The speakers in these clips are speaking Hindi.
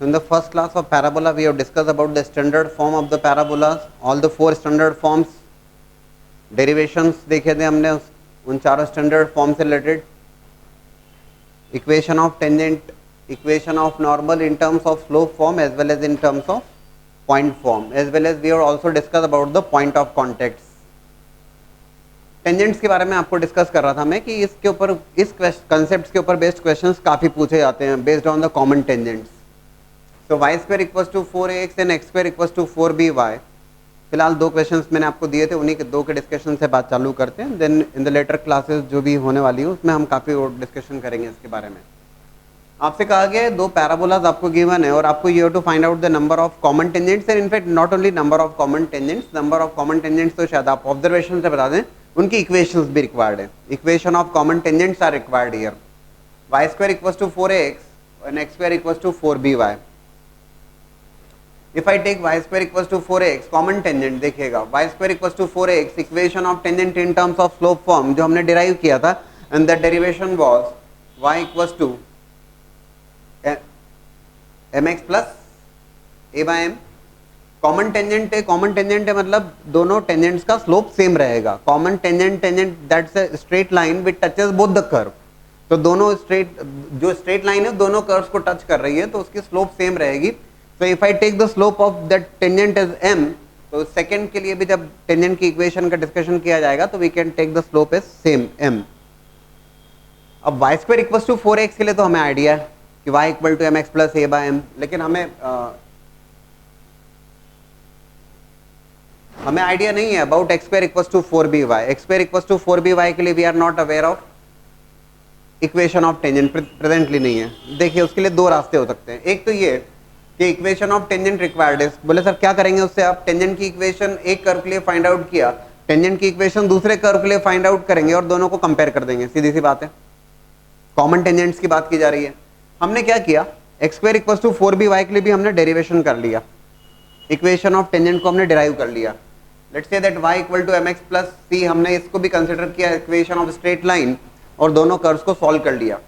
So in the first class of parabola, we have discussed about the standard form of the parabolas, all the four standard forms, derivations देखे थे हमने उन चारों standard form से related, equation of tangent, equation of normal in terms of slope form as well as in terms of point form, as well as we have also discussed about the point of contacts. Tangents के बारे में आपको डिस्कस कर रहा था मैं कि इसके ऊपर इस कंसेप्ट के ऊपर बेस्ड क्वेश्चंस काफ़ी पूछे जाते हैं based on the common tangents. So y square equals to 4ax and x square equals to 4by. फिलहाल दो क्वेश्चंस मैंने आपको दिए थे, उन्हीं के दो के डिस्कशन से बात चालू करते हैं. Then in the later classes जो भी होने वाली है उसमें हम काफ़ी और डिस्कशन करेंगे इसके बारे में. आपसे कहा गया है दो पैराबोलाज आपको गिवन है और आपको you have to find out the number of common tangents and in fact not only number of common tangents, number of common tangents तो शायद आप ऑब्जर्वेशन से बता दें, उनकी इक्वेशंस भी रिक्वायर्ड है. Equation of common tangents are required here. Y square equals to 4ax and x square equals to 4by. If I take y square equals to 4ax common tangent देखिएगा y square equals to 4ax equation of tangent in terms of slope form जो हमने derive किया था and the derivation was y equals to mx plus a by m. Common tangent है, कॉमन टेंजेंट है मतलब दोनों टेंजेंट्स का स्लोप सेम रहेगा. Common tangent tangent that's a straight line which touches both the curve. तो दोनों जो स्ट्रेट लाइन है दोनों कर्व्स को टच कर रही है तो उसकी स्लोप सेम रहेगी. So if I take the slope of that tangent as m, तो सेकेंड के लिए भी जब टेंजेंट की इक्वेशन का डिस्कशन किया जाएगा तो we can take the slope as same m. अब y square equals to 4x के लिए तो हमें आइडिया है कि y equal to mx plus a by m, लेकिन हमें आइडिया नहीं है about x square equals to 4by. x square equals to 4by के लिए we are not aware of equation of tangent, presently नहीं है. देखिए उसके लिए दो रास्ते हो सकते हैं. एक तो ये कि इक्वेशन ऑफ टेंजेंट रिक्वायर्ड है. बोले सर क्या करेंगे उससे, आप टेंजेंट की इक्वेशन एक कर्व के लिए फाइंड आउट किया, टेंजेंट की इक्वेशन दूसरे कर्व के लिए फाइंड आउट करेंगे और दोनों को कंपेयर कर देंगे. सीधी सी बात है, कॉमन टेंजेंट्स की बात की जा रही है. हमने क्या किया, x square equals to 4by के लिए भी हमने डेरिवेशन कर लिया, इक्वेशन ऑफ टेंजेंट को हमने डिराइव कर लिया. Let's say that y equal to mx plus c, हमने इसको भी कंसिडर किया इक्वेशन ऑफ स्ट्रेट लाइन और दोनों कर्व्स को सॉल्व कर लिया,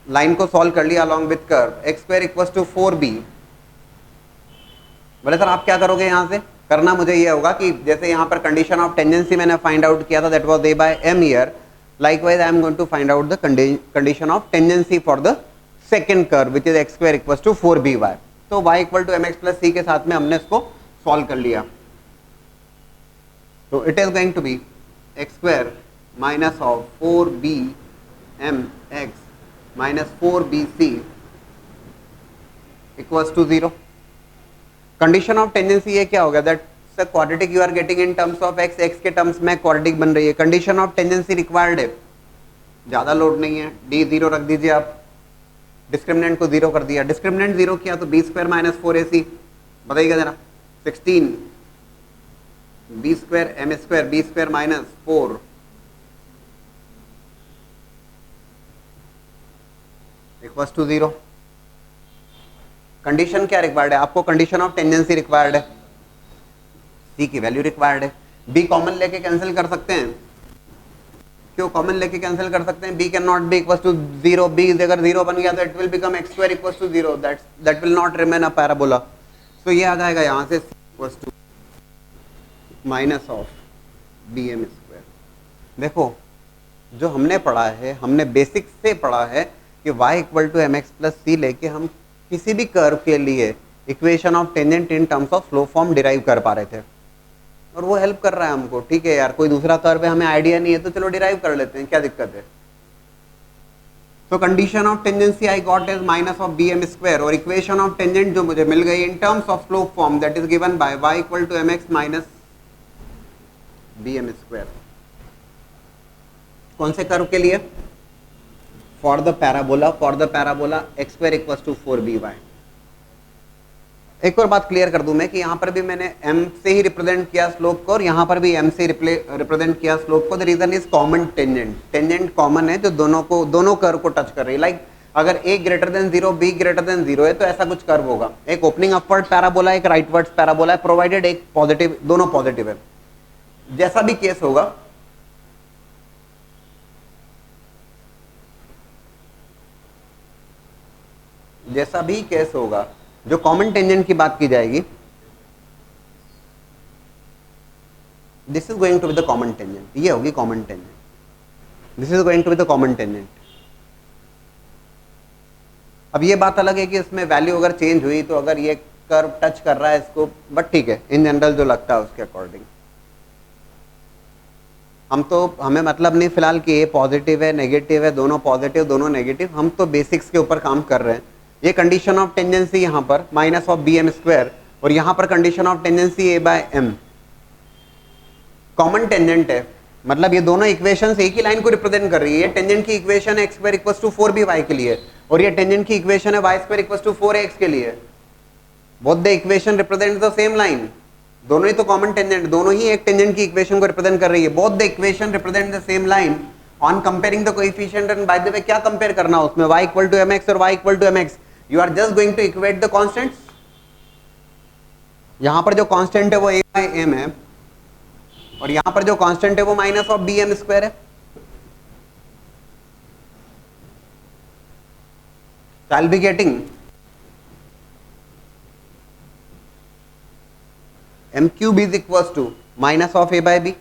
लाइन को सॉल्व कर लिया along with curve. X square equals to 4b. बोले सर आप क्या करोगे, यहां से करना मुझे ये होगा कि जैसे यहां पर कंडीशन ऑफ टेंजेंसी मैंने फाइंड आउट किया था that was a by m here, likewise I am going to find out the condition of tangency for the second curve which is x square equals to 4by. तो y equal to mx plus c के साथ में हमने इसको सॉल्व कर लिया. तो it is going to be x square minus of 4bmx minus 4bc equals to 0. Condition of tendency ये क्या होगा, that quadratic you are getting in terms of x, x के टर्म्स में क्वाड्रेटिक बन रही है. कंडीशन ऑफ टेंडेंसी रिक्वायर्ड है, ज्यादा लोड नहीं है. d 0 रख दीजिए आप, डिस्क्रिमिनेंट को 0 कर दिया, डिस्क्रिमिनेंट 0 किया तो b स्क्वायर माइनस 4ac. बताइएगा जरा, 16 b square m square b square minus 4 equals to 0. Condition क्या रिक्वायर्ड है आपको, कंडीशन ऑफ टेंडेंसी रिक्वायर्ड है, c की वैल्यू रिक्वायर्ड है. b कॉमन लेके कैंसिल कर सकते हैं, क्यों कॉमन लेके कैंसिल कर सकते हैं, b can not be equals to 0. b अगर 0 बन गया तो it will become x square equals to 0, that will not remain a parabola. So ये आ जाएगा यहां से c equals to minus of bm square. देखो जो हमने पढ़ा है, हमने बेसिक से पढ़ा है कि y equal to mx plus c लेके हम किसी भी कर्व के लिए equation of tangent in terms of slope form derive कर पा रहे थे और वो हेल्प कर रहा है हमको. ठीक है यार, कोई दूसरा कर्व है हमें आइडिया नहीं है तो चलो डिराइव कर लेते हैं, क्या दिक्कत है. तो condition of tangency I got is minus of bm square और इक्वेशन ऑफ टेंजेंट जो मुझे मिल गई in terms of slope form that is given by y equal to mx minus bm square. कौन से कर्व के लिए, for the parabola x square equals to 4by. एक और बात क्लियर कर दूं मैं कि यहां पर भी मैंने m से ही रिप्रेजेंट किया स्लोप को और यहां पर भी m से रिप्रेजेंट किया स्लोप को. The reason is common tangent common है जो दोनों कर्व को टच कर रही है. लाइक अगर a greater than 0 b greater than 0 है तो ऐसा कुछ कर्व होगा, एक ओपनिंग अपवर्ड पैराबोला एक राइटवर्ड्स पैराबोला है, प्रोवाइडेड एक पॉजिटिव, दोनों पॉजिटिव है. जैसा भी केस होगा जैसा भी केस होगा, जो कॉमन टेंजेंट की बात की जाएगी, this is going to be the common tangent, ये होगी common tangent, this is going to be the common tangent. अब ये बात अलग है कि इसमें वैल्यू अगर चेंज हुई तो अगर ये कर्व टच कर रहा है इसको, बट ठीक है, इन जनरल जो लगता है उसके अकॉर्डिंग। हमें मतलब नहीं फिलहाल कि ये पॉजिटिव है नेगेटिव है, दोनों पॉजिटिव दोनों नेगेटिव, हम तो बेसिक्स के ऊपर काम कर रहे हैं। ये कंडीशन ऑफ टेंजेंसी यहाँ पर minus of B M square, और यहाँ पर condition of tangency A by M, common tangent है, मतलब ये दोनों इक्वेशंस एक ही लाइन को रिप्रेजेंट कर रही है। ये टेंजेंट की इक्वेशन है x square equals to 4by के लिए, और ये टेंजेंट की इक्वेशन है Y square equals to 4ax के लिए। Both the equation represent the same line, दोनों ही तो कॉमन टेंजेंट, दोनों ही एक टेंजेंट की इक्वेशन को रिप्रेजेंट कर रही है। Both the equation represent the same line on comparing the coefficient, and by the way क्या कंपेयर करना उसमें, y इक्वल टू mx और y equal to mx, you are just going to equate the constants. यहां पर जो कांस्टेंट है वो a बाय m है, और यहां पर जो कांस्टेंट है वो minus of B M square है। I'll be getting m cube is equals to minus of a by b,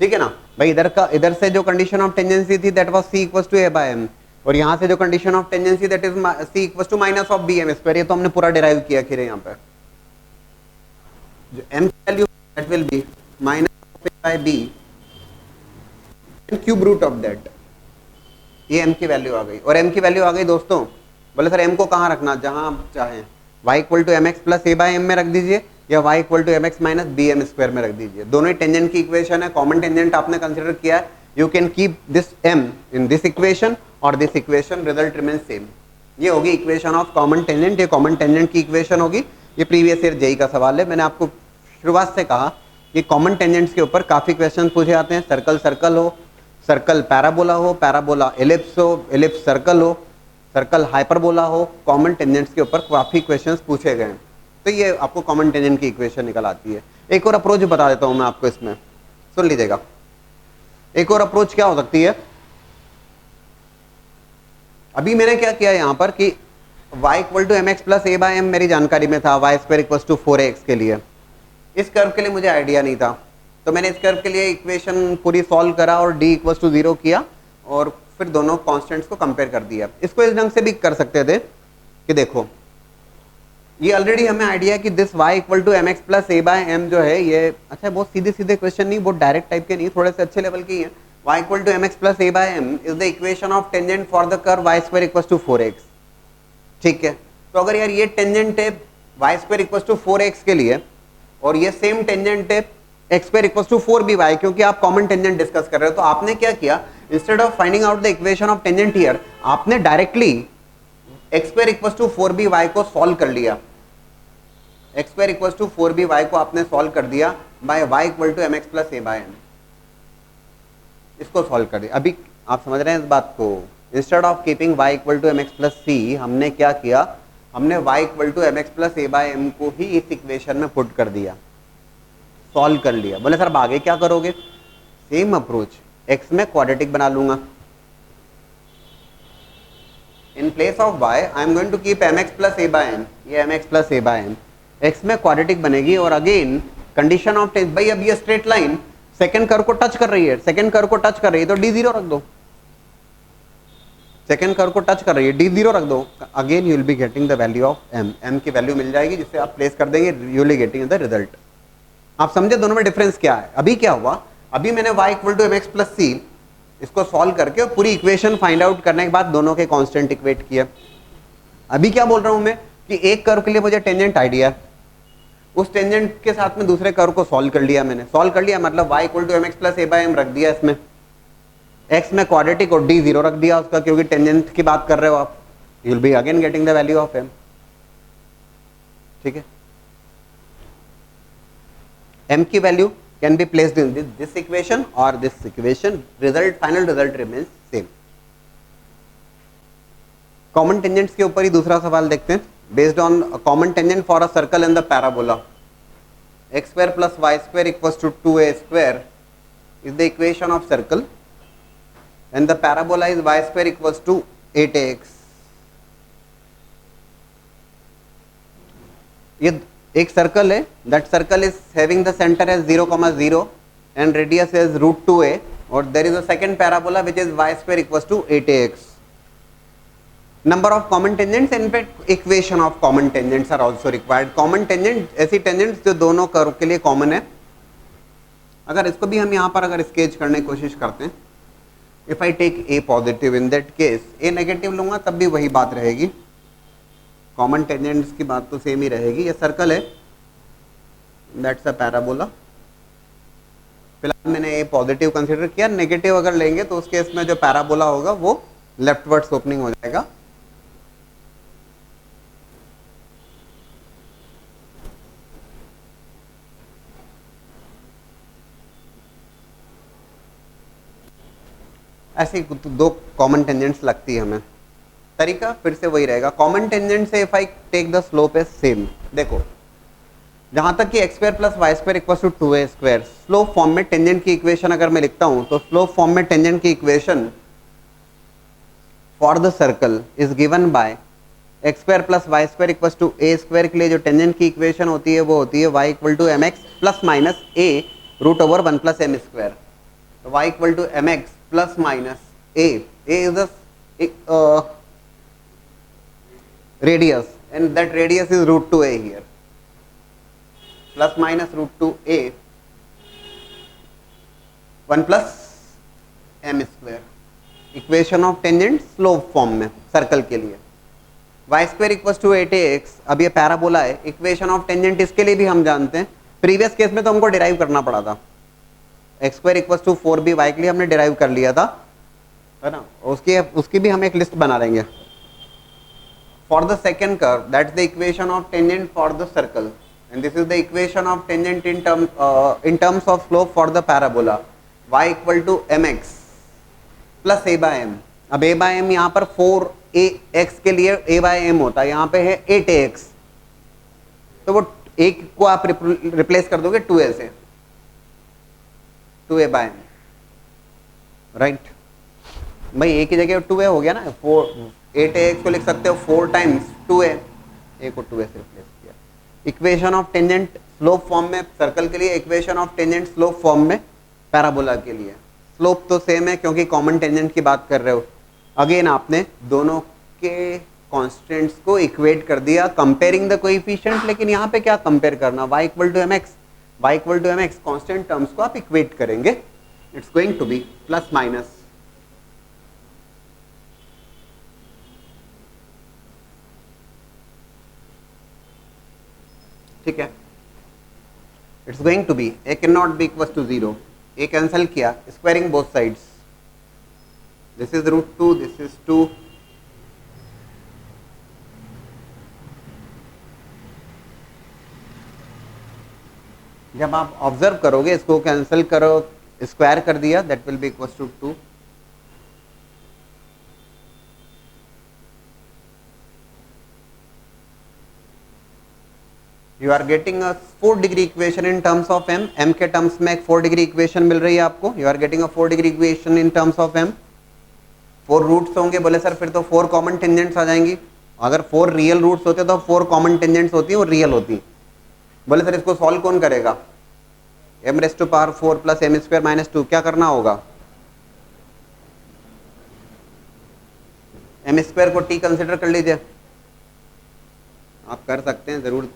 ठीक है ना भाई। इधर से जो कंडीशन ऑफ टेंजेंसी थी that was c equals to a by m, और यहां से जो condition of tangency that is c equals to minus of b m square, ये तो हमने पूरा डिराइव किया खीरे यहां पे। जो m की वैल्यू that will be minus of a by b cube root of that, ये m की वैल्यू आ गई। और m की वैल्यू आ गई दोस्तों, बोले सर m को कहाँ रखना, जहां आप चाहें, y equal to mx plus a by m में रख दीजिए, या y equal to mx minus B M square में रख दीजिए। दोनों ही टेंजेंट की इक्वेशन है, कॉमन टेंजेंट आपने कंसिडर किया है, you can keep this m in this equation और this equation, result remain same. ये होगी इक्वेशन ऑफ कॉमन टेंजेंट, ये कॉमन टेंजेंट की इक्वेशन होगी। ये प्रीवियस ईयर जेई का सवाल है, मैंने आपको शुरुआत से कहा कि कॉमन टेंजेंट्स के ऊपर काफी क्वेश्चन पूछे जाते हैं। सर्कल सर्कल हो, सर्कल पैराबोला हो, पैराबोला एलिप्स हो, एलिप्स सर्कल हो, सर्कल हाइपरबोला हो, कॉमन टेंजेंट्स के ऊपर काफी क्वेश्चंस पूछे गए हैं। तो ये आपको कॉमन टेंजेंट की इक्वेशन निकल आती है। एक और अप्रोच बता देता हूं मैं आपको, इसमें सुन लीजिएगा। एक और अप्रोच क्या हो सकती है, अभी मैंने क्या किया यहां पर कि y equal to mx plus a by m मेरी जानकारी में था, y square equal to 4ax के लिए। इस कर्व के लिए मुझे आइडिया नहीं था, तो मैंने इस कर्व के लिए इक्वेशन पूरी सॉल्व करा और d इक्वल टू 0 किया, और फिर दोनों कांस्टेंट्स को कंपेयर कर दिया। इसको इस ढंग से भी कर सकते थे कि देखो, ये ऑलरेडी हमें आइडिया है कि this y equal to mx plus a by m जो है ये, अच्छा बहुत सीधे सीधे क्वेश्चन नहीं, बहुत डायरेक्ट टाइप के नहीं, थोड़े से अच्छे लेवल के ही हैं। y equal to mx plus a by m is the equation of tangent for the curve y square equal to 4x, ठीक है। तो अगर यार ये टेंजेंट है y square equal to 4x के लिए, और ये सेम टेंजेंट है x square equal to 4by, क्योंकि आप कॉमन टेंजेंट डिस्कस कर रहे हो, तो आपने क्या किया, instead of finding out the equation of tangent here, आपने directly x square equal to 4by को सॉल्व कर लिया। x square equal to 4by को आपने सॉल्व कर दिया by y equal to mx plus a by m, इसको सॉल्व कर दिया। अभी आप समझ रहे हैं इस बात को, instead of keeping y equal to mx plus c, हमने क्या किया, हमने y equal to mx plus a by m को ही इस इक्वेशन में पुट कर दिया, सॉल्व कर लिया। बोले सर आगे क्या करोगे, सेम अप्रोच, x में क्वाड्रेटिक बना लूंगा। In place of y I am going to keep mx plus a by m, ये mx plus a by m, x में क्वाड्रेटिक बनेगी। और अगेन कंडीशन ऑफ टेंस, भाई अब ये स्ट्रेट लाइन सेकंड कर्व को टच कर रही है, सेकंड कर्व को टच कर रही है तो d0 रख दो, सेकंड कर्व को टच कर रही है d0 रख दो। Again you will be getting the value of m, m की वैल्यू मिल जाएगी जिससे आप प्लेस कर देंगे, you will be getting the result. आप समझे दोनों में डिफरेंस क्या है। अभी क्या हुआ, अभी मैंने y equal to mx plus c इसको सॉल्व करके और पूरी इक्वेशन फाइंड आउट करने के बाद दोनों के कांस्टेंट इक्वेट किया। अभी क्या बोल रहा हूं मैं कि एक कर्व के लिए मुझे टेंजेंट आइडिया, उस टेंजेंट के साथ में दूसरे कर्व को सॉल्व कर लिया मैंने, सॉल्व कर लिया मतलब y equal to mx plus a by m रख दिया इसमें, x में क्वाड्रेटिक और d0 रख दिया उसका, क्योंकि टेंजेंट की बात कर रहे हो आप, you will be again getting the value of m, ठीक है। m की value can be placed in this equation और this equation, result final result remains same. Common tangents के ऊपर ही दूसरा सवाल देखते हैं। Based on common tangent for a circle in the parabola, x square plus y square equals to 2a square is the equation of circle and the parabola is y square equals to 8ax, ये एक सर्कल है, that circle is having the centre as 0,0 and radius is √2a, और there is a second parabola which is y² = 8ax. Number of common tangents, in fact equation of common tangents are also required. Common tangent ऐसी tangents जो दोनों कर्व के लिए कॉमन है. अगर इसको भी हम यहाँ पर अगर स्केच करने की कोशिश करते हैं, if I take a positive, in that case a negative लूंगा तब भी वही बात रहेगी, कॉमन टेंजेंट्स की बात तो सेम ही रहेगी. ये सर्कल है, दैट्स अ पैराबोला. फिलहाल मैंने a पॉजिटिव कंसीडर किया, नेगेटिव अगर लेंगे तो उस केस में जो पैराबोला होगा वो लेफ्टवर्ड्स ओपनिंग हो जाएगा. ऐसे दो कॉमन टेंजेंट्स लगती है हमें. तरीका फिर से वही रहेगा, कॉमन टेंजेंट से if I take the slope as same. देखो जहां तक कि x² + y² = 2a², slope form में टेंजेंट की इक्वेशन अगर मैं लिखता हूं तो स्लोप फॉर्म में टेंजेंट की equation for the circle is given by x² + y² = a² के लिए जो टेंजेंट की इक्वेशन होती है वो होती है y = mx ± a √1 + m². तो y = mx ± a is the radius and that radius is √2a here, plus minus √2a 1 + m². Equation of tangent slope form में सर्कल के लिए y² = 8ax. अब ये पैराबोला है, इक्वेशन ऑफ टेंजेंट इसके लिए भी हम जानते हैं. प्रीवियस केस में तो हमको डिराइव करना पड़ा था, x² = 4b y के लिए हमने डिराइव कर लिया था, है ना. उसकी भी हम एक लिस्ट बना लेंगे. For the second curve, that's the equation of tangent for the circle, and this is the equation of tangent in terms of slope for the parabola. Y = mx plus a/m. अब a/m यहाँ पर 4ax के लिए a/m होता है, यहाँ पे है 8ax, तो वो एक को आप रिप्लेस कर दोगे 2a से, 2a/m, राइट. भाई a की जगह 2a हो गया ना. 8ax को लिख सकते हो 4 टाइम्स 2a, a को 2a से रिप्लेस किया. Equation of tangent slope form में सर्कल के लिए, equation of tangent slope form में पैराबोला के लिए. स्लोप तो सेम है क्योंकि कॉमन टेंजेंट की बात कर रहे हो. अगेन आपने दोनों के कॉन्स्टेंट्स को इक्वेट कर दिया कंपेयरिंग द कोएफिशिएंट. लेकिन यहाँ पे क्या कंपेयर करना, y = mx कांस्टेंट टर्म्स को आप इक्वेट करेंगे. It's going to be plus minus ठीक है. It's going to be a can be equal to 0. a cancel किया, squaring both sides, this is √2, this is 2. जब आप ऑब्जर्व करोगे इसको कैंसिल करो, स्क्वायर कर दिया, that will be equal to 2. You are getting a 4 degree equation in terms of m. m के टर्म्स में एक 4 डिग्री इक्वेशन मिल रही है आपको. You are getting a 4 degree equation in terms of m. 4 roots होंगे. बोले सर फिर तो 4 कॉमन टेंजेंट्स आ जाएंगी. अगर 4 रियल रूट्स होते तो 4 कॉमन टेंजेंट्स होती है, वो रियल होती. बोले सर इसको सॉल्व कौन करेगा, m⁴ + m² - 2. क्या करना होगा, m² को t कंसिडर कर लीजिए. आप कर सकते हैं जरूर.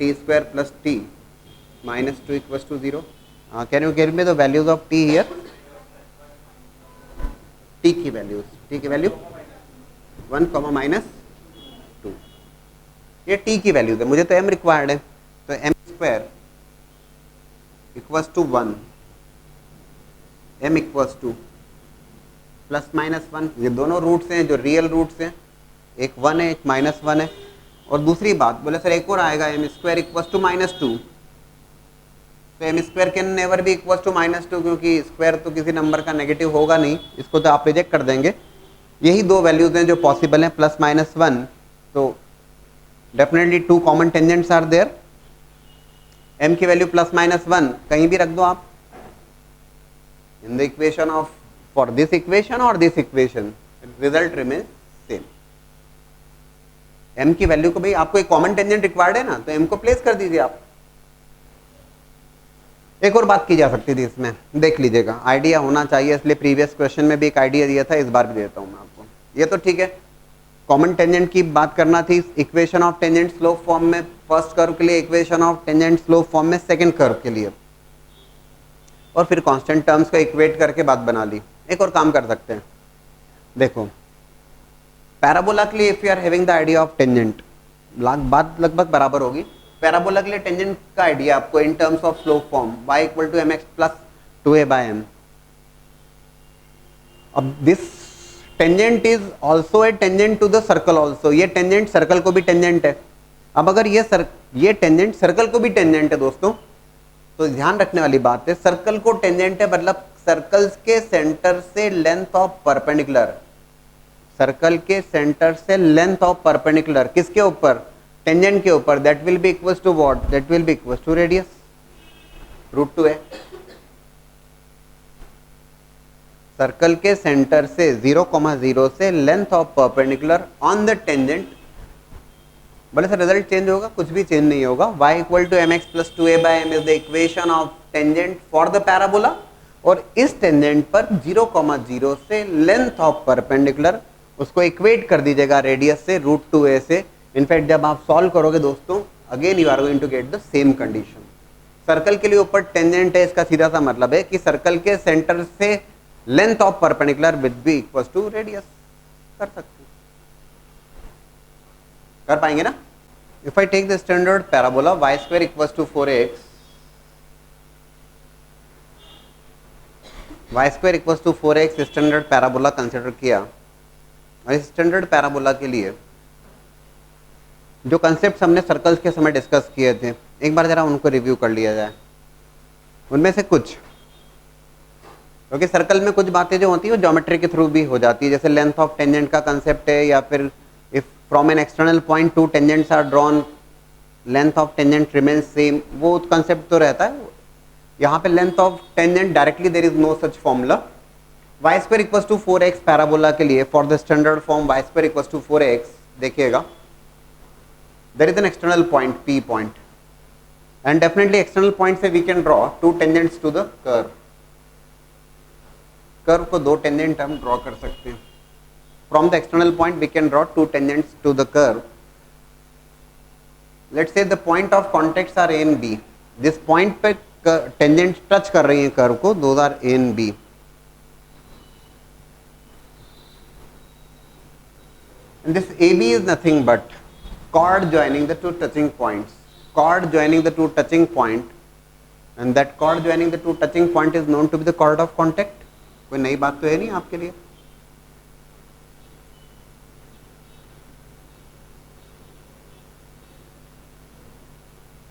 t² + t - 2 = 0. Can you give me the values of t here. t की वैल्यू 1, -2. ये t की वैल्यूज है, मुझे तो m रिक्वायर्ड है. तो m² = 1, m = +-1. ये दोनों रूट्स हैं जो रियल रूट्स हैं, एक 1 है, एक -1 है. और दूसरी बात, बोले सर एक और आएगा m² = -2. तो m² can never be equal to -2 क्योंकि स्क्वायर तो किसी नंबर का नेगेटिव होगा नहीं, इसको तो आप रिजेक्ट कर देंगे. यही दो वैल्यूज हैं जो पॉसिबल हैं, +-1. तो definitely 2 common tangents are there. m की वैल्यू +-1 कहीं भी रख दो आप in the equation of for this equation और this equation, result remains same. M की वैल्यू को, भाई आपको एक कॉमन टेंजेंट रिक्वायर्ड है ना, तो एम को प्लेस कर दीजिए आप। एक और बात की जा सकती थी इसमें, देख लीजिएगा, आइडिया होना चाहिए, इसलिए प्रीवियस क्वेश्चन में भी एक आइडिया दिया था, इस बार भी देता हूं मैं आपको। ये तो ठीक है, कॉमन टेंजेंट की बात करना थी, equation of tangent slope form में फर्स्ट कर्व के लिए, equation of tangent slope form में सेकंड कर्व के लिए, और फिर कांस्टेंट टर्म्स को इक्वेट करके बात बना ली। एक और काम कर सकते हैं, देखो पैराबोला के लिए if you are having the idea of tangent, बात लगभग बराबर होगी। पैराबोला के लिए टेंजेंट का आइडिया आपको in terms of slope form y equal to mx plus 2a by m। अब this tangent is also a tangent to the circle also, ये टेंजेंट सर्कल को भी टेंजेंट है। अब अगर ये टेंजेंट सर्कल को भी टेंजेंट है दोस्तों, तो ध्यान रखने वाली बात है, सर्कल को टेंजेंट है मतलब सर्कल्स के सेंटर से लेंथ ऑफ परपेंडिकुलर, सर्कल के सेंटर से लेंथ ऑफ परपेंडिकुलर किसके ऊपर, टेंजेंट के ऊपर, that will be equals to what, that will be equals to radius √2a। Circle के सेंटर से 0,0 से length of perpendicular on the tangent, बोले सर रिजल्ट चेंज होगा, कुछ भी चेंज नहीं होगा। y equal to mx plus 2a by m is the equation of tangent for the parabola, और इस टेंजेंट पर 0,0 से लेंथ ऑफ परपेंडिकुलर, उसको इक्वेट कर दीजिएगा रेडियस से √2a से। इनफैक्ट जब आप सॉल्व करोगे दोस्तों, again you are going to get the same condition. Circle के लिए ऊपर टेंजेंट है, इसका सीधा सा मतलब है कि सर्कल के सेंटर से length of perpendicular will be equals to radius. कर सकते हैं, कर पाएंगे ना। If I take the standard parabola y square equals to 4x, y square equals to 4x standard parabola consider किया, और इस स्टैंडर्ड पैराबोला के लिए जो कंसेप्ट हमने सर्कल्स के समय डिस्कस किए थे, एक बार जरा उनको रिव्यू कर लिया जाए। उनमें से कुछ, क्योंकि सर्कल में कुछ बातें जो होती है वो ज्योमेट्री के थ्रू भी हो जाती है, जैसे लेंथ ऑफ टेंजेंट का कंसेप्ट है, या फिर if from an external point two tangents are drawn length of tangent remains same, वो कंसेप्ट तो रहता है। यहाँ पे length of tangent directly there is no such formula. y square equals to 4x parabola के लिए for the standard form y square equals to 4x, देखिएगा there is an external point P point, and definitely external point से we can draw two tangents to the curve। Curve को दो टेंजेंट हम ड्रॉ कर सकते हैं। from the external point we can draw two tangents to the curve। let's say the point of contacts are A and B, जिस point पे टेंजेंट टच कर रही है कर्व को, those are A and B। and this AB is nothing but chord joining the two touching points, chord joining the two touching point, and that chord joining the two touching point is known to be the chord of contact। कोई नई बात तो है नहीं आपके लिए।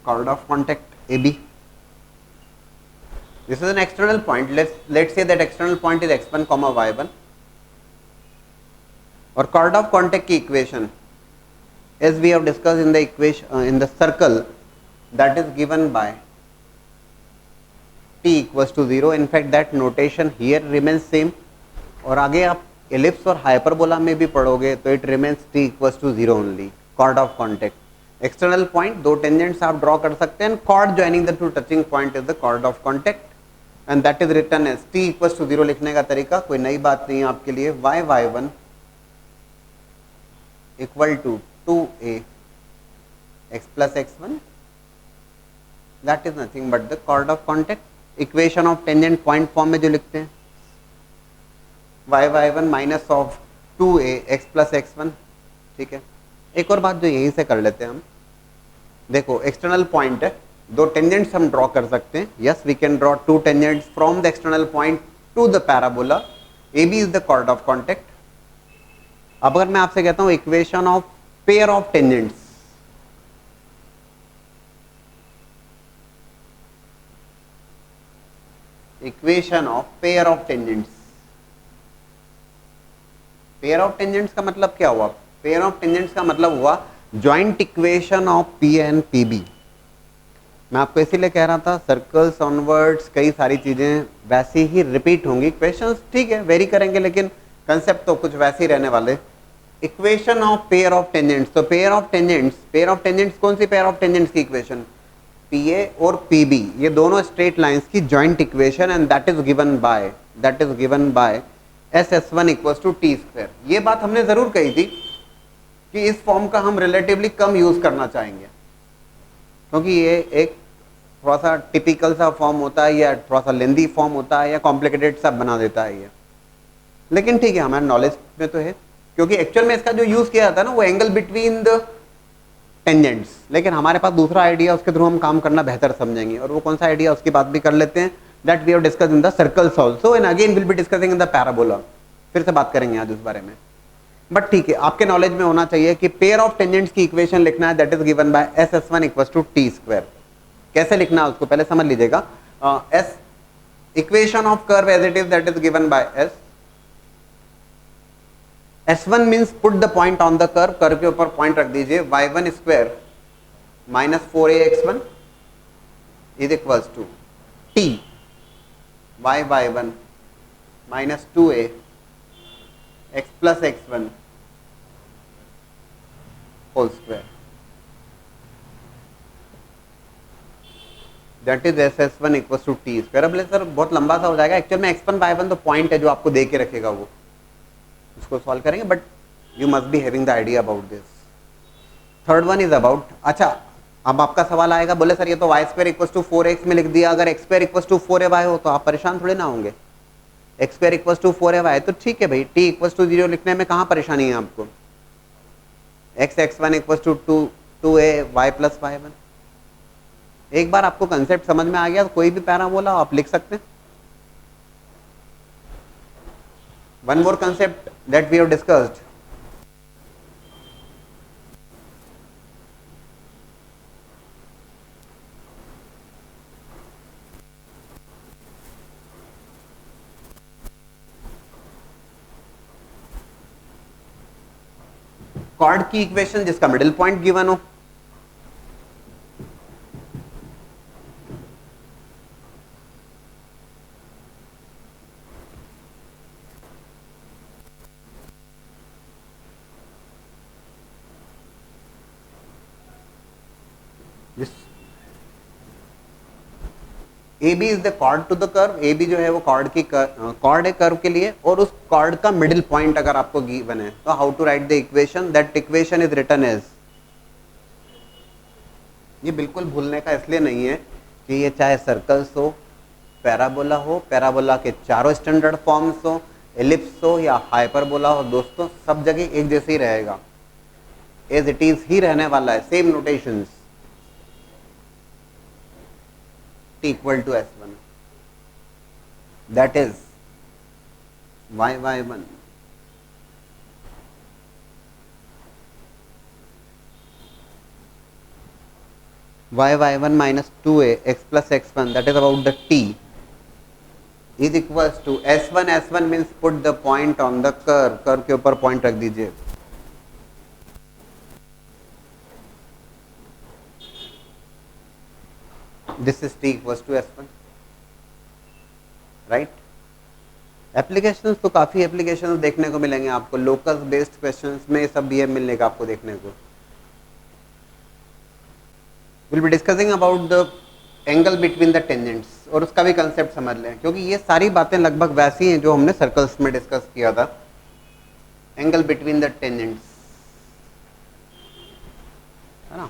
chord of contact AB, this is an external point, let's say that external point is x1, y1, और chord of contact की equation as we have discussed in the equation in the circle, that is given by t equals to 0। in fact that notation here remains same, और आगे आप ellipse और hyperbola में भी पढ़ोगे तो it remains t equals to 0 only। chord of contact, external point, दो tangents आप draw कर सकते हैं, chord joining the two touching point is the chord of contact, and that is written as t equals to 0। लिखने का तरीका कोई नई बात नहीं है आपके लिए। y1 equal to 2a x plus x1, that is nothing but the chord of contact। Equation of tangent point form में जो लिखते हैं, y1 minus of 2a x plus x1, ठीक है। एक और बात जो यहीं से कर लेते हैं हम, देखो एक्सटर्नल पॉइंट है, दो टेंजेंट्स हम ड्रॉ कर सकते हैं। Yes we can draw two tangents from the external point to the parabola, AB is the chord of contact। अब अगर मैं आपसे कहता हूं equation of pair of tangents, equation of pair of tangents, pair of tangents का मतलब क्या हुआ? पेयर ऑफ टेंजेंट्स का मतलब हुआ joint equation of P and P B. मैं आपको इसीलिए कह रहा था सर्कल्स ऑनवर्ड्स कई सारी चीजें वैसी ही रिपीट होंगी, क्वेश्चंस ठीक है वेरी करेंगे, लेकिन कंसेप्ट तो कुछ वैसे ही रहने वाले। Equation of pair of tangents, तो पेयर ऑफ टेंजेंट्स कौन सी पेयर ऑफ टेंजेंट्स की इक्वेशन, PA और PB, ये दोनों स्ट्रेट लाइंस की joint equation, and that is given by SS1 equals to T square. ये बात हमने जरूर कही थी कि इस फॉर्म का हम रिलेटिवली कम यूज करना चाहेंगे, क्योंकि ये एक थोड़ा सा टिपिकल सा फॉर्म होता है, या थोड़ा सा लेंदी फॉर्म होता है, या कॉम्प्लिकेटेड सा बना देता है ये। लेकिन ठीक है, हमारे नॉलेज में तो है, क्योंकि एक्चुअल में इसका जो यूज किया जाता है ना वो एंगल बिटवीन द टेंजेंट्स, लेकिन हमारे पास दूसरा आइडिया, उसके थ्रू हम काम करना बेहतर समझेंगे। और वो कौन सा आइडिया, उसकी बात भी कर लेते हैं, that we have discussed in the circles also, and again will be discussing in the parabola. फिर से बात करेंगे आज उस बारे में, बट ठीक है, आपके नॉलेज में होना चाहिए कि पेयर ऑफ टेंजेंट्स की इक्वेशन लिखना है, that is given by SS1 equals to T square. कैसे लिखना है उसको पहले समझ लीजिएगा। S equation of curve as it is, that is given by S. S1 means put the point on the curve, curve के ऊपर पॉइंट रख दीजिए, y1 square minus 4ax1 is equals to t y1 minus 2a x plus x1 whole square, that is SS1 equals to T square. अब सर बहुत लंबा सा हो जाएगा, एक्चुअल में x1 y1 तो पॉइंट है जो आपको दे के रखेगा, वो उसको सॉल्व करेंगे, but you must be having the idea about this. Third one is about, अच्छा अब आपका सवाल आएगा, बोले सर ये तो y square equals to 4x में लिख दिया, अगर x square equals to 4ay हो तो आप परेशान थोड़े ना होंगे। x square equals to 4ay तो ठीक है भाई, t इक्वल्स टू 0 लिखने में कहाँ परेशानी है आपको। x1 equals to 2a y plus y1, एक बार आपको कंसेप्ट समझ में आ गया तो कोई भी पैराबोला आप लिख सकते हैं। One more concept that we have discussed, chord की इक्वेशन जिसका मिडिल पॉइंट गिवन हो, AB is the chord to the curve, AB जो है वो कॉर्ड है कर्व के लिए, और उस कॉर्ड का मिडिल पॉइंट अगर आपको गिवन है तो how to write the equation, that equation is written as, ये बिल्कुल भूलने का इसलिए नहीं है कि ये चाहे सर्कल्स हो, पैराबोला के चारों स्टैंडर्ड फॉर्म्स हो, एलिप्स हो या हाइपरबोला हो, दोस्तों सब जगह एक जैसे ही रहेगा, एज इट इज ही रहने वाला है, same notations, t equal to S1, that is y1 minus 2a x plus x1, that is about the t, is equals to S1 means put the point on the curve, curve के ऊपर पॉइंट रख दीजिए, this is t equals to S1, right. Applications तो काफी एप्लीकेशंस देखने को मिलेंगे आपको, लोकस बेस्ड क्वेश्चंस में सब भी मिलेगा आपको देखने को। Will be discussing about the angle between the tangents, और उसका भी कंसेप्ट समझ लें, क्योंकि ये सारी बातें लगभग वैसी हैं जो हमने सर्कल्स में डिस्कस किया था। एंगल बिटवीन द टेंजेंट्स, है ना,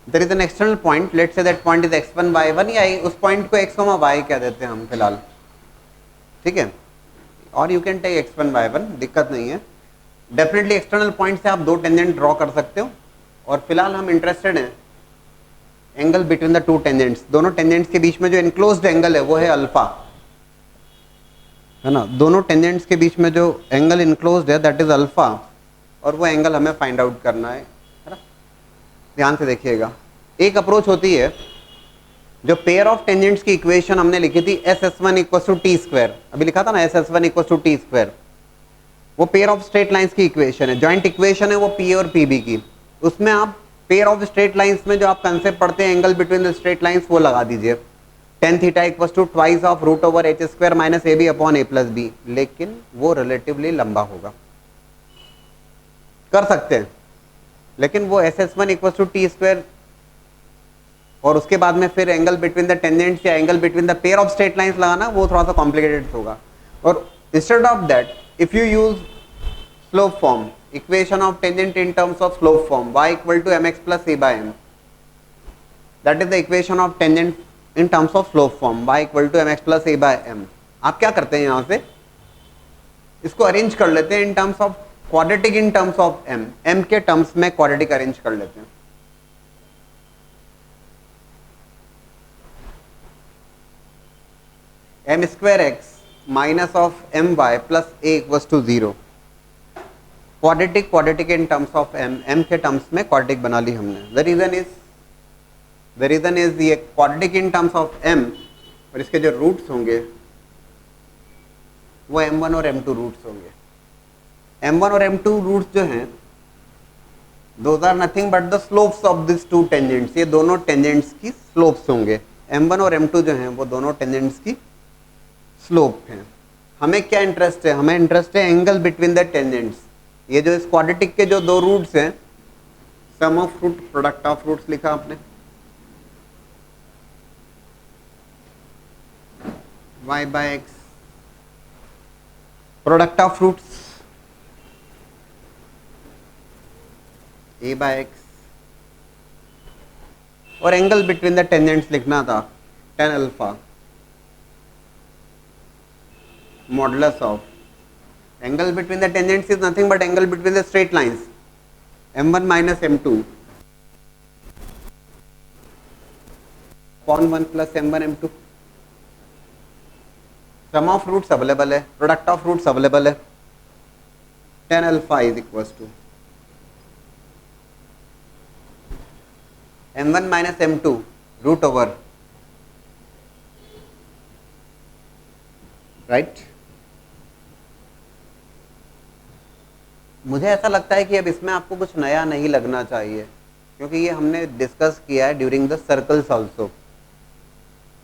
there is an external point, let's say that point is x1 y1, या उस पॉइंट को x, y कह देते हैं हम फिलहाल, ठीक है, और you can take x1 y1, दिक्कत नहीं है। डेफिनेटली एक्सटर्नल पॉइंट से आप दो टेंजेंट ड्रॉ कर सकते हो, और फिलहाल हम इंटरेस्टेड हैं angle between the two tangents, दोनों टेंजेंट्स के बीच में जो इनक्लोज्ड एंगल है वो है अल्फा, है ना, दोनों टेंजेंट्स के बीच में जो एंगल इनक्लोज्ड है दैट इज अल्फा, और वो एंगल हमें फाइंड आउट करना है ना। ध्यान से देखिएगा, एक अप्रोच होती है, जो पेयर ऑफ टेंजेंट्स की इक्वेशन हमने लिखी थी SS1 equals to T square, अभी लिखा था ना SS1 equals to T square, वो पेयर ऑफ स्ट्रेट लाइंस की इक्वेशन है, जॉइंट इक्वेशन है वो PA और PB की। उसमें आप पेयर ऑफ स्ट्रेट लाइंस में जो आप कंसेप्ट पढ़ते हैं angle between the straight lines, वो लगा दीजिए, tan theta equals to twice of root over h square minus AB upon A plus B, लेकिन वो रिलेटिवली लंबा होगा, कर सकते हैं, लेकिन वो SS1 equal to T square और उसके बाद में फिर एंगल बिटवीन द टेंजेंट्स या angle between the pair of straight lines लगाना वो थोड़ा सा कॉम्प्लिकेटेड होगा। और instead of that if you use slope form, equation of tangent in terms of slope form y equal to mx plus a by m, that is the equation of tangent in terms of slope form y equal to mx plus a by m। आप क्या करते हैं, यहां से इसको अरेंज कर लेते हैं in terms of quadratic, in terms of m के टर्म्स में क्वाड्रेटिक अरेंज कर लेते हैं। m square x minus of m y plus a equals to 0। Quadratic in terms of m के टर्म्स में क्वाड्रेटिक बना ली हमने। द रीजन इज ये quadratic in terms of m और इसके जो रूट्स होंगे वो m1 और m2 रूट्स होंगे। m1 और m2 रूट्स जो हैं those are nothing but the slopes of this two tangents, ये दोनों टेंजेंट्स की स्लोप्स होंगे। m1 और m2 जो हैं वो दोनों टेंजेंट्स की स्लोप हैं। हमें क्या इंटरेस्ट है, हमें इंटरेस्ट है एंगल बिटवीन द टेंजेंट्स। ये जो इस क्वाड्रेटिक के जो दो रूट्स हैं, sum of root product of roots लिखा आपने, y by x product of roots a by x और एंगल बिटवीन द टेंजेंट्स लिखना था tan alpha modulus of angle between the tangents is nothing but angle between the straight lines m1 minus m2 upon 1 plus m1 m2। sum of roots available है, product of roots available है, tan alpha is equals to m1 minus m2 root over right। मुझे ऐसा लगता है कि अब इसमें आपको कुछ नया नहीं लगना चाहिए, क्योंकि ये हमने डिस्कस किया है ड्यूरिंग द सर्कल्स आल्सो।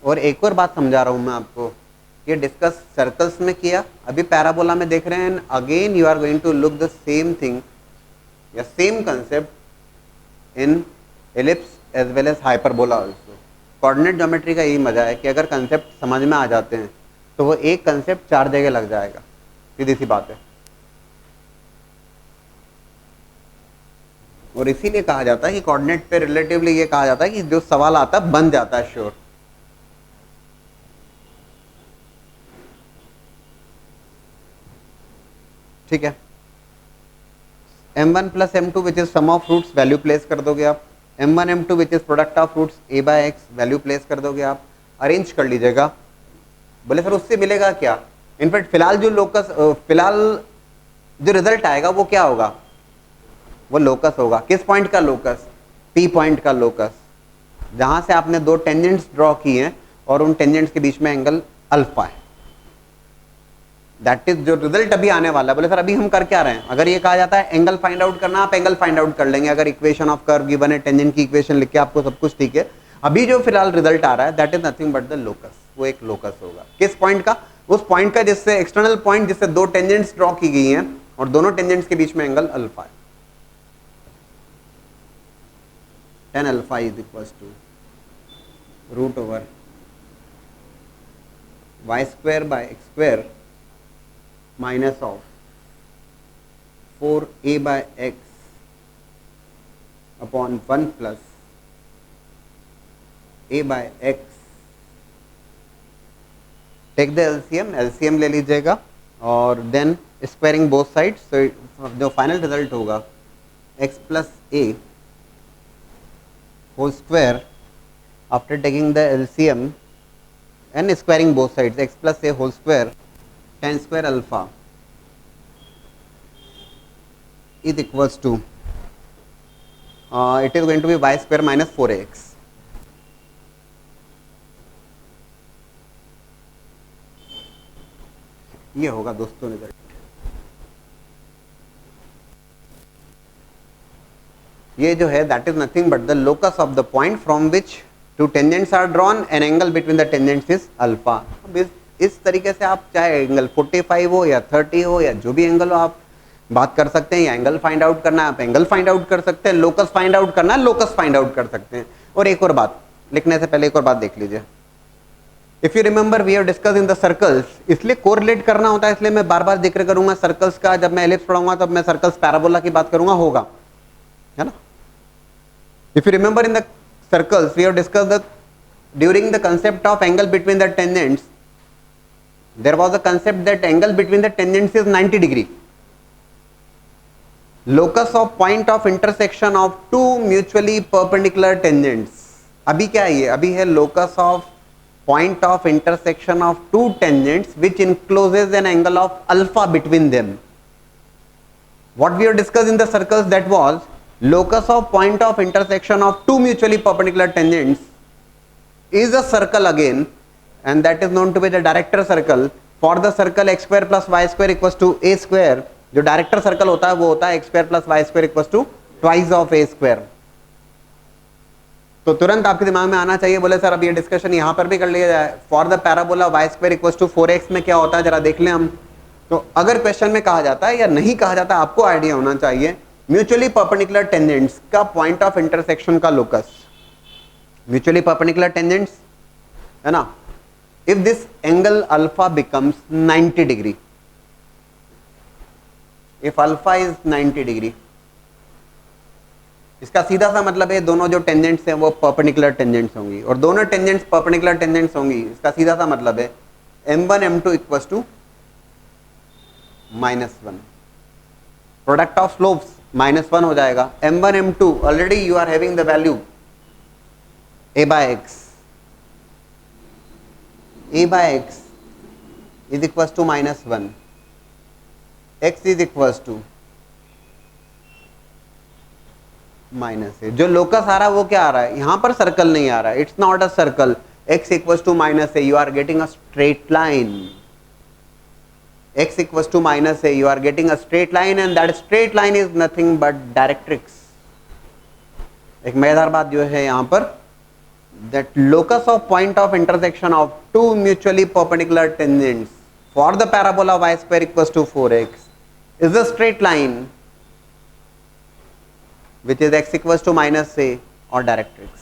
और एक और बात समझा रहा हूँ मैं आपको, ये डिस्कस सर्कल्स में किया, अभी पैराबोला में देख रहे हैं, again you are going to look the same thing या same concept in ellipse as well as hyperbola also. Coordinate geometry का यही मजा है कि अगर कंसेप्ट समझ में आ जाते हैं तो वो एक कंसेप्ट चार जगह लग जाएगा, सीधी सी बात है। और इसीलिए कहा जाता है कि कोऑर्डिनेट पे रिलेटिवली ये कहा जाता है कि जो सवाल आता है बन जाता है श्योर। ठीक है, m1 plus m2 which is sum of roots value place कर दोगे आप, m1 m2 which is product of roots a by x value place कर दोगे आप, अरेंज कर लीजिएगा। बोले सर उससे मिलेगा क्या? इनफैक्ट फिलहाल जो लोकस, फिलहाल जो रिजल्ट आएगा वो क्या होगा, वो लोकस होगा। किस पॉइंट का लोकस? P पॉइंट का लोकस, जहां से आपने दो टेंजेंट्स ड्रॉ किए हैं और उन टेंजेंट्स के बीच में एंगल अल्फा है। दैट इज जो रिजल्ट अभी आने वाला है। बोले सर अभी हम कर क्या रहे हैं? अगर ये कहा जाता है एंगल फाइंड आउट करना, आप एंगल फाइंड आउट कर लेंगे। अगर इक्वेशन ऑफ कर्व गिवन है, टेंजेंट की इक्वेशन लिख के आपको सब कुछ ठीक है। अभी जो फिलहाल रिजल्ट आ रहा है that is nothing but the locus, वो एक लोकस होगा। किस पॉइंट का? उस पॉइंट का जिससे एक्सटर्नल पॉइंट जिससे दो टेंजेंट्स ड्रॉ की गई हैं और दोनों टेंजेंट्स के बीच में एंगल अल्फा है। tan alpha is equals to root over y square by x square minus of 4a by x upon 1 plus a by x। Take the LCM, LCM ले लीजिएगा और देन स्क्वायरिंग बोथ साइड्स, तो जो फाइनल रिजल्ट होगा x plus a whole square after taking the LCM and squaring both sides, x plus a whole square tan square alpha is equals to it is going to be y square minus 4ax। ये होगा दोस्तों रिजल्ट। ये जो है that is nothing but the locus of the point from which two tangents are drawn and angle between the tangents is alpha. इस तरीके से आप चाहे एंगल 45 हो या 30 हो या जो भी एंगल हो, आप बात कर सकते हैं, या एंगल फाइंड आउट करना है आप एंगल फाइंड आउट कर सकते हैं, लोकस फाइंड आउट करना है लोकस फाइंड आउट कर सकते हैं। और एक और बात लिखने से पहले एक और बात देख लीजिए, if you remember we have discuss in the circles, इसलिए कोरिलेट करना होता है, इसलिए मैं बार बार जिक्र करूंगा सर्कल्स का, जब मैं एलिप्स पढ़ाऊंगा तब मैं सर्कल्स पैराबोला की बात करूंगा, होगा, है ना। If you remember in the circles we have discuss the during the concept of angle between the tangents, there was a concept that angle between the tangents is 90 degree. Locus of point of intersection of two mutually perpendicular tangents. अभी क्या है ये, अभी है locus of point of intersection of two tangents which encloses an angle of alpha between them. What we have discussed in the circles, that was locus of point of intersection of two mutually perpendicular tangents is a circle again, and that is known to be the director circle. For the circle x square plus y square equals to a square, जो डायरेक्टर सर्कल होता है वो होता है x square plus y square equals to twice of a square. तो तुरंत आपके दिमाग में आना चाहिए, बोले सर अब ये डिस्कशन यहां पर भी कर लिया जाए, for the parabola y square equals to 4x में क्या होता है जरा देख लें हम। तो अगर क्वेश्चन में कहा जाता है या नहीं कहा जाता, आपको आइडिया होना चाहिए, म्यूचुअली परपेंडिकुलर टेंजेंट्स का पॉइंट ऑफ इंटरसेक्शन का लोकस, म्यूचुअली परपेंडिकुलर टेंजेंट्स है ना, if this angle alpha becomes 90 degree, if alpha is 90 degree, इसका सीधा सा मतलब है दोनों जो टेंजेंट्स हैं वो परपेंडिकुलर टेंजेंट्स होंगी, और दोनों टेंजेंट्स परपेंडिकुलर टेंजेंट्स होंगी, इसका सीधा सा मतलब है m1 m2 equals to -1, product of slopes -1 हो जाएगा। m1 m2 already you are having the value a by x, a by x is equals to -1, x is equals to -a, जो लोकस आ रहा है वो क्या आ रहा है, यहां पर सर्कल नहीं आ रहा है, it's not a circle, x equals to -a, you are getting a straight line, x equals to -a, you are getting a straight line, and that straight line is nothing but directrix. एक मजेदार बात जो है यहां पर, that locus of point of intersection of two mutually perpendicular tangents for the parabola y square equals to 4x is a straight line which is x equals to -a और डायरेक्ट्रिक्स।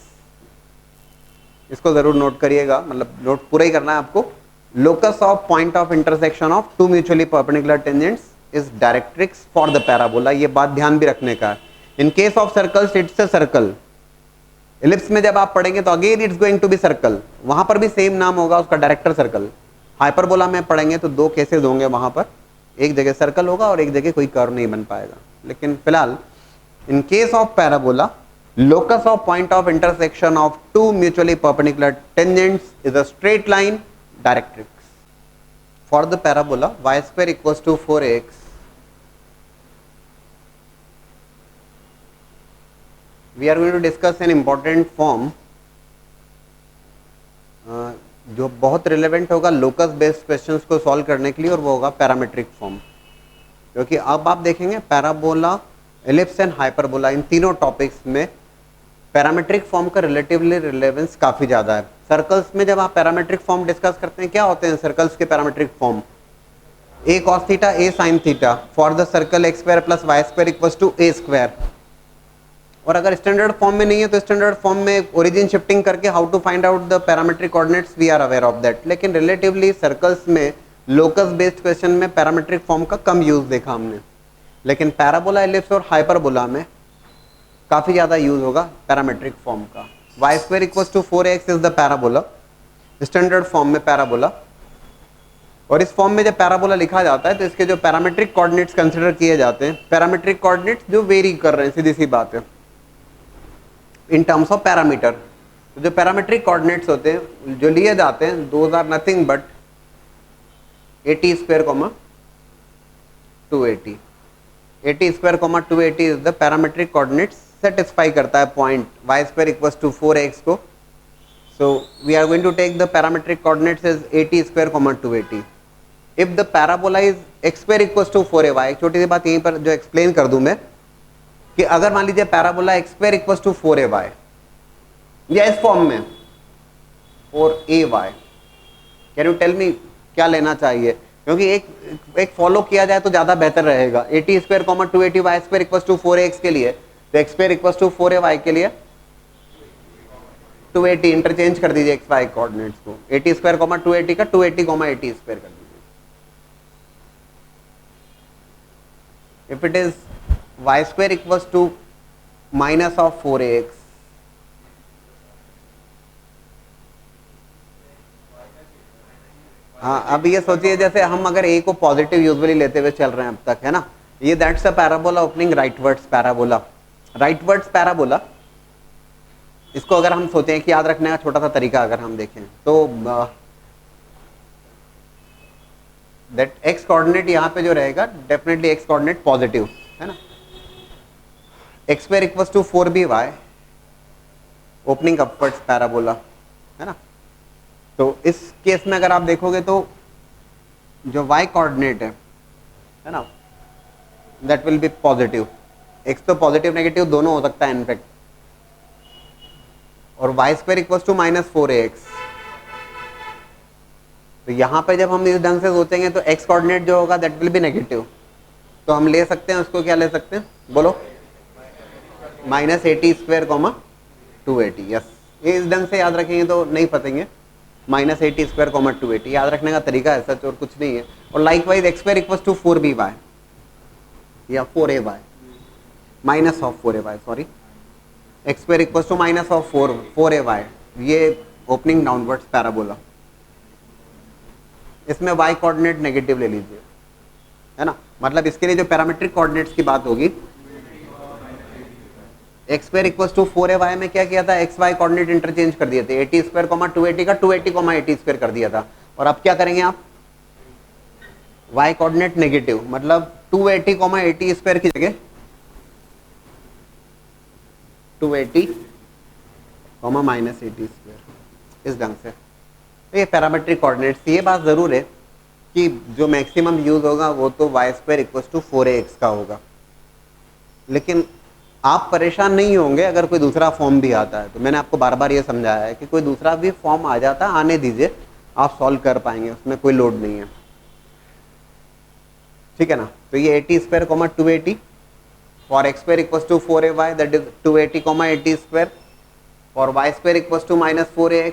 इसको जरूर नोट करिएगा, मतलब नोट पूरा ही करना है आपको। locus of point of intersection of two mutually perpendicular tangents is directrix for the parabola, ये बात ध्यान भी रखने का है। in case of circles it's a circle, ellipse में जब आप पढ़ेंगे तो again it's going to be circle, वहां पर भी सेम नाम होगा उसका, डायरेक्टर सर्कल। हाइपरबोला में पढ़ेंगे तो दो केसेस होंगे, वहां पर एक जगह सर्कल होगा और एक जगह कोई कर्व नहीं बन पाएगा। लेकिन फिलहाल in case of parabola, locus of point of intersection of two mutually perpendicular tangents is a straight line, directrix. For the parabola y square equals to 4x, we are going to discuss an important form जो बहुत रिलेवेंट होगा लोकस बेस्ड क्वेश्चंस को सॉल्व करने के लिए, और वो होगा पैरामेट्रिक फॉर्म। क्योंकि अब आप देखेंगे पैराबोला, एलिप्स एंड हाइपरबोला, इन तीनों टॉपिक्स में पैरामेट्रिक फॉर्म का रिलेटिवली रिलेवेंस काफी ज्यादा है। सर्कल्स में जब आप पैरामेट्रिक फॉर्म डिस्कस करते हैं, क्या होते हैं सर्कल्स के parametric form, a cos theta a sin theta for the circle x square plus y square equals to a square. और अगर स्टैंडर्ड फॉर्म में नहीं है तो स्टैंडर्ड फॉर्म में ओरिजिन शिफ्टिंग करके how to find out the parametric coordinates, we are aware of that. लेकिन रिलेटिवली सर्कल्स में लोकस बेस्ड क्वेश्चन में पैरामेट्रिक फॉर्म का कम यूज देखा हमने, लेकिन पैराबोला, एलिप्स और हाइपरबोला में काफी ज्यादा यूज होगा पैरामेट्रिक फॉर्म का। y square equals to 4x is the parabola, standard form में पैराबोला। और इस फॉर्म में जब पैराबोला लिखा जाता है तो इसके जो पैरामेट्रिक कोऑर्डिनेट्स कंसीडर किए जाते हैं, पैरामेट्रिक कोऑर्डिनेट्स जो वेरी कर रहे हैं, सीधी सी बात है, इन टर्म्स ऑफ पैरामीटर। तो जो पैरामेट्रिक कोऑर्डिनेट्स होते हैं जो लिए जाते हैं, those are nothing but 80 square comma 280, 80 square comma 280 is the parametric coordinates, satisfy करता है point y square equals to 4x को। So we are going to take the parametric coordinates is 80 square comma 280। If the parabola is x square equals to 4ay, एक छोटी सी बात यहीं पर जो एक्सप्लेन कर दूं मैं, कि अगर मान लीजिए parabola x square equals to 4ay, या इस फॉर्म में 4ay, can you tell me क्या लेना चाहिए? क्योंकि एक फॉलो किया जाए तो ज्यादा बेहतर रहेगा। 80 square comma 280 y square equal to 4x के लिए, तो x square equal to 4ay के लिए 280 इंटरचेंज कर दीजिए एक्स वाई कोऑर्डिनेट्स को। 80 स्क्वायर कॉमा 280 का 280 कॉमा 80 स्क्वायर कर दीजिए। If it is y square equal to minus of 4ax, हाँ अब ये सोचिए जैसे हम अगर a को पॉजिटिव यूजुअली लेते हुए चल रहे हैं अब तक, है ना, ये that's a parabola opening rightwards parabola. Rightwards parabola, इसको अगर हम सोचें कि याद रखने का छोटा सा तरीका अगर हम देखें तो दैट एक्स कोऑर्डिनेट यहाँ पे जो रहेगा डेफिनेटली एक्स कोऑर्डिनेट पॉजिटिव, है ना। X square equals to 4by opening upwards parabola, है ना। तो इस केस में अगर आप देखोगे तो जो y कोऑर्डिनेट है ना, that will be positive. x तो पॉजिटिव नेगेटिव दोनों हो सकता है इनफैक्ट, और y square equals to minus 4ax। तो यहाँ पे जब हम इस ढंग से सोचेंगे तो x कोऑर्डिनेट जो होगा दैट विल बी नेगेटिव, तो हम ले सकते हैं उसको, क्या ले सकते हैं बोलो, माइनस 80 स्क्वायर कॉमा 280। यस, ये इस ढंग से याद रखेंगे तो नहीं फंसेंगे। माइनस 80 स्क्वायर कॉमा 280 याद रखने का तरीका है सच, और कुछ नहीं है। और likewise x square equals to 4by या 4ay minus of 4ay, sorry, x square equals to minus of 4ay, ये ओपनिंग डाउनवर्ड्स पैराबोला। इसमें y कोऑर्डिनेट नेगेटिव ले लीजिए, है ना, मतलब इसके लिए जो पैरामीट्रिक कोऑर्डिनेट्स की बात होगी, x square equals to 4ay में क्या किया था, एक्स वाई कोऑर्डिनेट इंटरचेंज कर दिए थे। 80 स्क्वायर कॉमा 280 का 280 कॉमा 80 स्क्वायर कर दिया था। और अब क्या करेंगे आप, y कोऑर्डिनेट नेगेटिव, मतलब 280 कॉमा 80 स्क्वायर की जगह 280 कॉमा माइनस 80 स्क्वायर, इस ढंग से। तो ये पैरामीट्रिक कोऑर्डिनेट्स। ये बात जरूर है कि जो मैक्सिमम यूज होगा वो तो y square equals to 4ax का होगा, लेकिन आप परेशान नहीं होंगे अगर कोई दूसरा फॉर्म भी आता है। तो मैंने आपको बार बार ये समझाया है कि कोई दूसरा भी फॉर्म आ जाता है, आने दीजिए, आप सॉल्व कर पाएंगे, उसमें कोई लोड नहीं है, ठीक है ना। तो ये 80 square comma 280 for x square equals to 4ay, that is 280 comma 80 square for y square equals to minus 4ax,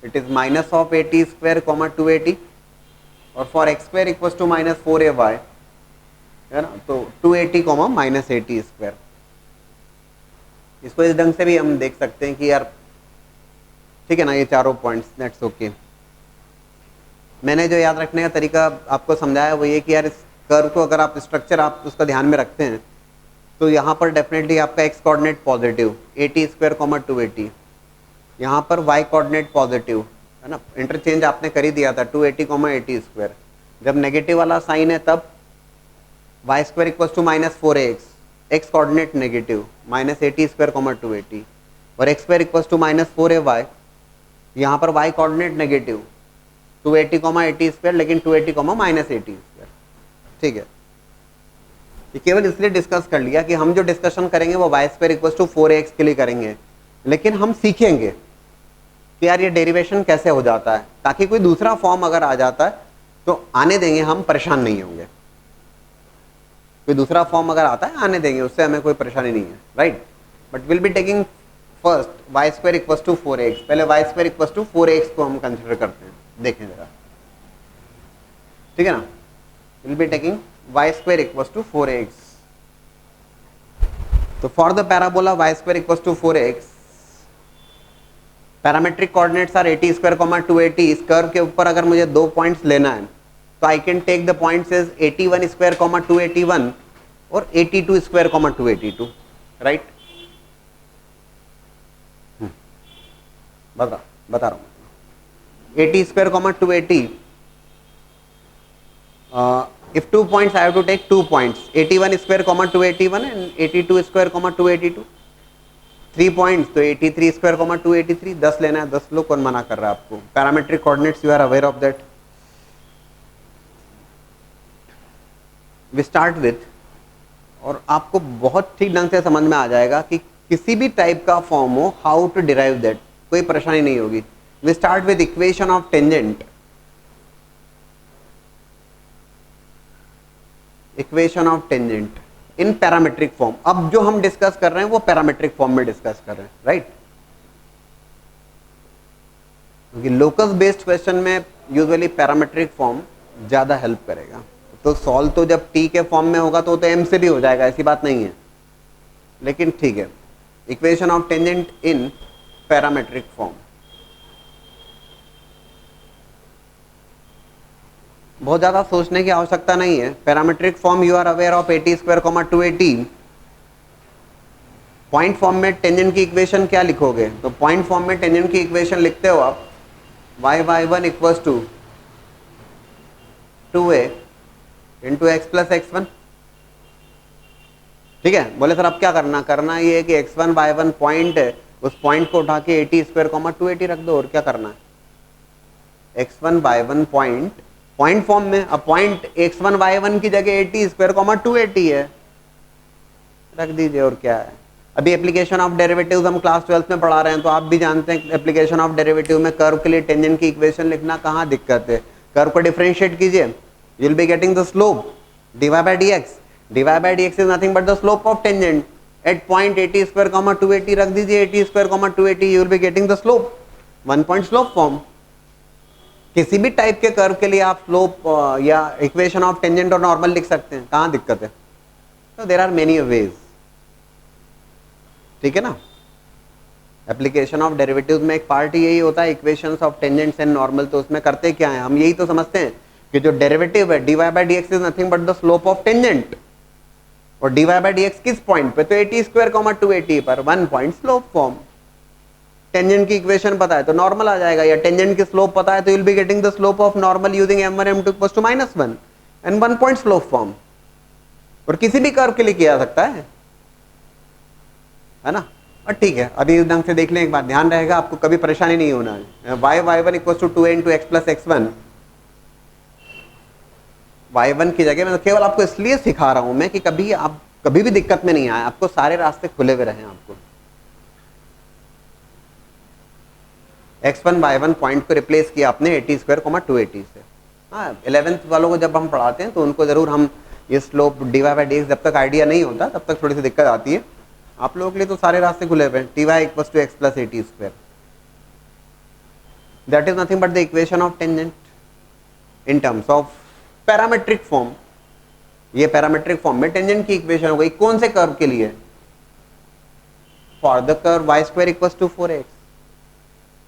it is minus of 80 square comma 280, और for x square equals to minus 4ay, है ना, तो 280 कॉमा माइनस 80 स्क्वायर। इसको इस ढंग से भी हम देख सकते हैं कि यार ठीक है ना, ये चारों पॉइंट्स, दैट्स ओके। मैंने जो याद रखने का तरीका आपको समझाया वो ये कि यार इस कर्व को अगर आप स्ट्रक्चर आप उसका ध्यान में रखते हैं तो यहाँ पर डेफिनेटली आपका x coordinate positive 80 square comma 280, यहाँ पर वाई कोऑर्डिनेट पॉजिटिव, है ना, इंटरचेंज आपने कर ही दिया था 280 कॉमा 80 स्क्वायर। जब नेगेटिव वाला साइन है तब y square equals to minus 4ax, x coordinate negative minus 80 square comma 280, और x square equals to minus 4ay, यहाँ पर y coordinate negative 280 comma 80 square, लेकिन 280 कॉमा माइनस 80 स्क्वायर, ठीक है। ये केवल इसलिए डिस्कस कर लिया कि हम जो डिस्कशन करेंगे वो y square equals to 4ax के लिए करेंगे, लेकिन हम सीखेंगे कि यार ये डेरिवेशन कैसे हो जाता है, ताकि कोई दूसरा फॉर्म अगर आ जाता है तो आने देंगे, हम परेशान नहीं होंगे। कोई दूसरा फॉर्म अगर आता है आने देंगे, उससे हमें कोई परेशानी नहीं है, right. But will be taking first y square equals to 4ax, पहले y square equals to 4ax को हम कंसिडर करते हैं, देखें जरा, ठीक है ना। Will be taking y square equals to 4ax। तो for the parabola y square equals to 4ax, parametric coordinates are 80 square comma 280। इस कर्व के ऊपर अगर मुझे दो पॉइंट्स लेना है तो I can take the points as 81 square comma 281 और 82 स्क्वायर कॉमा 282, राइट। बता रहा हूं 80 square comma 280, if 2 points I have to take 2 points, 81 square comma 281 and 82 square comma 282, 3 points, तो 83 square comma 283, 10 लेना है, 10 लो, कौन मना कर रहा है आपको। Parametric coordinates, you are aware of that. We start with, और आपको बहुत ठीक ढंग से समझ में आ जाएगा कि किसी भी टाइप का फॉर्म हो, हाउ टू डिराइव दैट, कोई परेशानी नहीं होगी। We start with equation of tangent. Equation of tangent in parametric form. अब जो हम डिस्कस कर रहे हैं वो पैरामीट्रिक फॉर्म में डिस्कस कर रहे हैं, राइट? क्योंकि लोकस बेस्ड क्वेश्चन में यूजुअली पैरामीट्रिक फॉर्म ज्यादा हेल्प करेगा। तो सॉल्व तो जब टी के फॉर्म में होगा तो एम से भी हो जाएगा, ऐसी बात नहीं है, लेकिन ठीक है। Equation of tangent in parametric form, बहुत ज्यादा सोचने की आवश्यकता नहीं है। Parametric form you are aware of at square comma 280। Point form में टेंजेंट की इक्वेशन क्या लिखोगे? तो पॉइंट फॉर्म में टेंजेंट की इक्वेशन लिखते हो आप y1 equals to 2a into x plus x1। ठीक है, बोले सर अब क्या करना ये है कि x1 y1 पॉइंट है, उस पॉइंट को उठा के 80 स्क्वायर कॉमा 280 रख दो, और क्या करना है? x1 y1 पॉइंट फॉर्म में, अब पॉइंट x1 y1 की जगह 80 स्क्वायर कॉमा 280 है, रख दीजिए, और क्या है। अभी एप्लीकेशन ऑफ डेरिवेटिव्स हम क्लास 12 में पढ़ा रहे हैं, तो आप भी जानते हैं एप्लीकेशन ऑफ डेरिवेटिव में कर्व के लिए टेंजेंट की इक्वेशन लिखना कहाँ दिक्कत है। कर्व को डिफरेंशिएट कीजिए, you will be getting the slope dy by dx। dy by dx is nothing but the slope of tangent at point 80 square comma 280, रख दीजिए 80 square comma 280, you will be getting the slope, 1 point slope form. किसी भी टाइप के कर्व के लिए आप स्लोप या इक्वेशन ऑफ टेंजेंट और नॉर्मल लिख सकते हैं, कहाँ दिक्कत है? तो देयर आर मेनी वेज, ठीक है ना। एप्लीकेशन ऑफ डेरिवेटिव्स में एक पार्ट यही होता है equations of tangents and normal. तो उसमें करते क्या है, हम यही तो समझते हैं कि जो डेरिवेटिव है dy by dx is nothing but the slope of tangent, और dy by dx किस पॉइंट पे? तो 80 स्क्वायर कॉमा 280 पर, 1 पॉइंट स्लोप फॉर्म। टेंजेंट की इक्वेशन पता है तो नॉर्मल आ जाएगा, या टेंजेंट की स्लोप पता है तो you will be getting the slope of normal using m1 m2 equals to -1 and 1 point slope form. और किसी भी कर्व के लिए किया जा सकता है ना। और ठीक है, अभी इस ढंग से देख लें एक बार, ध्यान रहेगा, आपको कभी परेशानी नहीं होना है। y1 equals to 2a into x plus x1, y1 की जगह मैं तो केवल आपको इसलिए सिखा रहा हूं मैं कि कभी भी दिक्कत में नहीं आए, आपको सारे रास्ते खुले हुए रहें। आपको x1 y1 पॉइंट को रिप्लेस किया आपने 80 स्क्वायर कॉमा 280 से। हाँ, 11th वालों को जब हम पढ़ाते हैं तो उनको जरूर हम ये स्लोप dy by dx जब तक आइडिया नहीं होता तब तक थोड़ी सी दिक्कत आती है। आप लोगों के लिए तो सारे रास्ते खुले हुए हैं। ty equals to x plus 80 square, that is nothing but the equation of tangent in terms of parametric form. ये पैरामीट्रिक फॉर्म में टेंजेंट की इक्वेशन हो गई। कौन से कर्व के लिए? For the curve y square equals to 4x।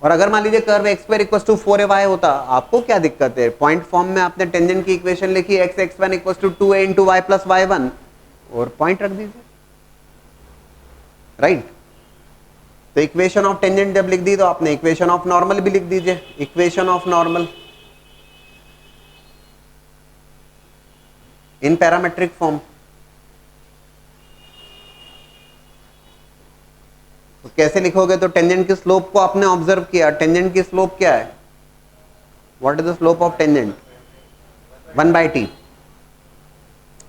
और अगर मान लीजिए curve x square equals to 4ay होता, आपको क्या दिक्कत है? पॉइंट फॉर्म में आपने टेंजेंट की इक्वेशन लिखी x x1 equals to 2a into y plus y1, और पॉइंट रख दीजिए, राइट। तो इक्वेशन ऑफ टेंजेंट जब लिख दी तो आपने इक्वेशन ऑफ नॉर्मल भी लिख दीजिए। Equation of normal in parametric form, तो कैसे लिखोगे? तो टेंजेंट की स्लोप को आपने ऑब्जर्व किया, टेंजेंट की स्लोप क्या है? What is the slope of tangent? 1 by t.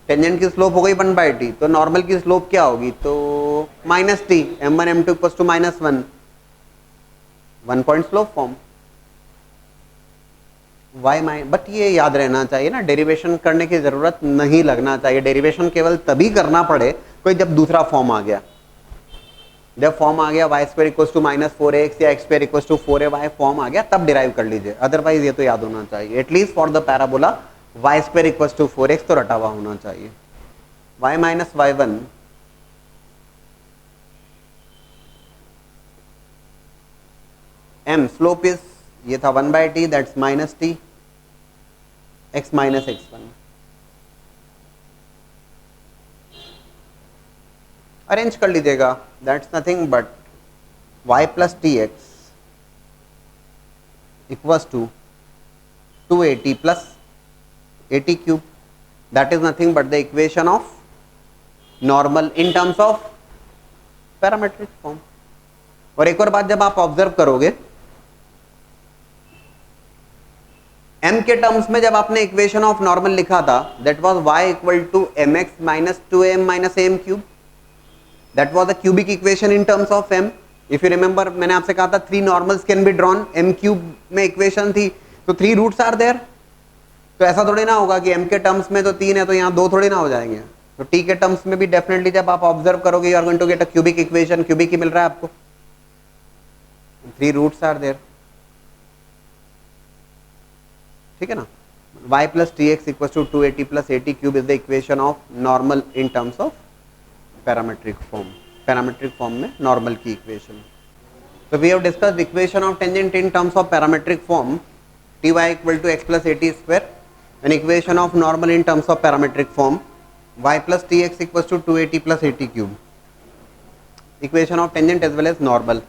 Tangent की स्लोप हो गई 1 बाई टी, तो नॉर्मल की स्लोप क्या होगी? तो minus t, m1 m2 equals to -1, 1 point slope form. y माइन, बट ये याद रहना चाहिए ना, डेरिवेशन करने की जरूरत नहीं लगना चाहिए। डेरिवेशन केवल तभी करना पड़े कोई जब दूसरा फॉर्म आ गया। जब फॉर्म आ गया y square equals to -4x या x square equals to 4ay form आ गया, तब डिराइव कर लीजिए। अदरवाइज ये तो याद होना चाहिए, at least for the parabola y square equals to 4x तो रटा हुआ होना चाहिए। y minus y1 m slope is, ये था 1 by t, that's minus t, x minus x1। Arrange कर लीजिएगा, that's nothing but y plus t x equals to 280 plus 80 cube, that is nothing but the equation of normal in terms of parametric form. और एक और बात जब आप ऑब्जर्व करोगे, m के टर्म्स में जब आपने इक्वेशन ऑफ नॉर्मल लिखा था, that was y equal to mx minus 2am minus am cube, that was the cubic equation in terms of m। If you remember, मैंने आपसे कहा था 3 normals can be drawn, m cube में इक्वेशन थी, तो 3 रूट्स आर देयर, तो ऐसा थोड़ी ना होगा कि m के टर्म्स में तो 3 है तो यहाँ 2 थोड़ी ना हो जाएंगे, तो t के टर्म्स में भी डेफिनेटली जब आप ऑब्जर्व करोगे you are going to get a cubic equation, cubic ही मिल रहा है आपको, 3 रूट्स आर देयर, ठीक है ना। y plus tx equals to 280 plus 80 cube is the equation of normal in terms of parametric form, parametric form में normal की equation. So we have discussed equation of tangent in terms of parametric form, ty equal to x plus 80 square, an equation of normal in terms of parametric form, y plus tx equals to 280 plus 80 cube, equation of tangent as well as normal.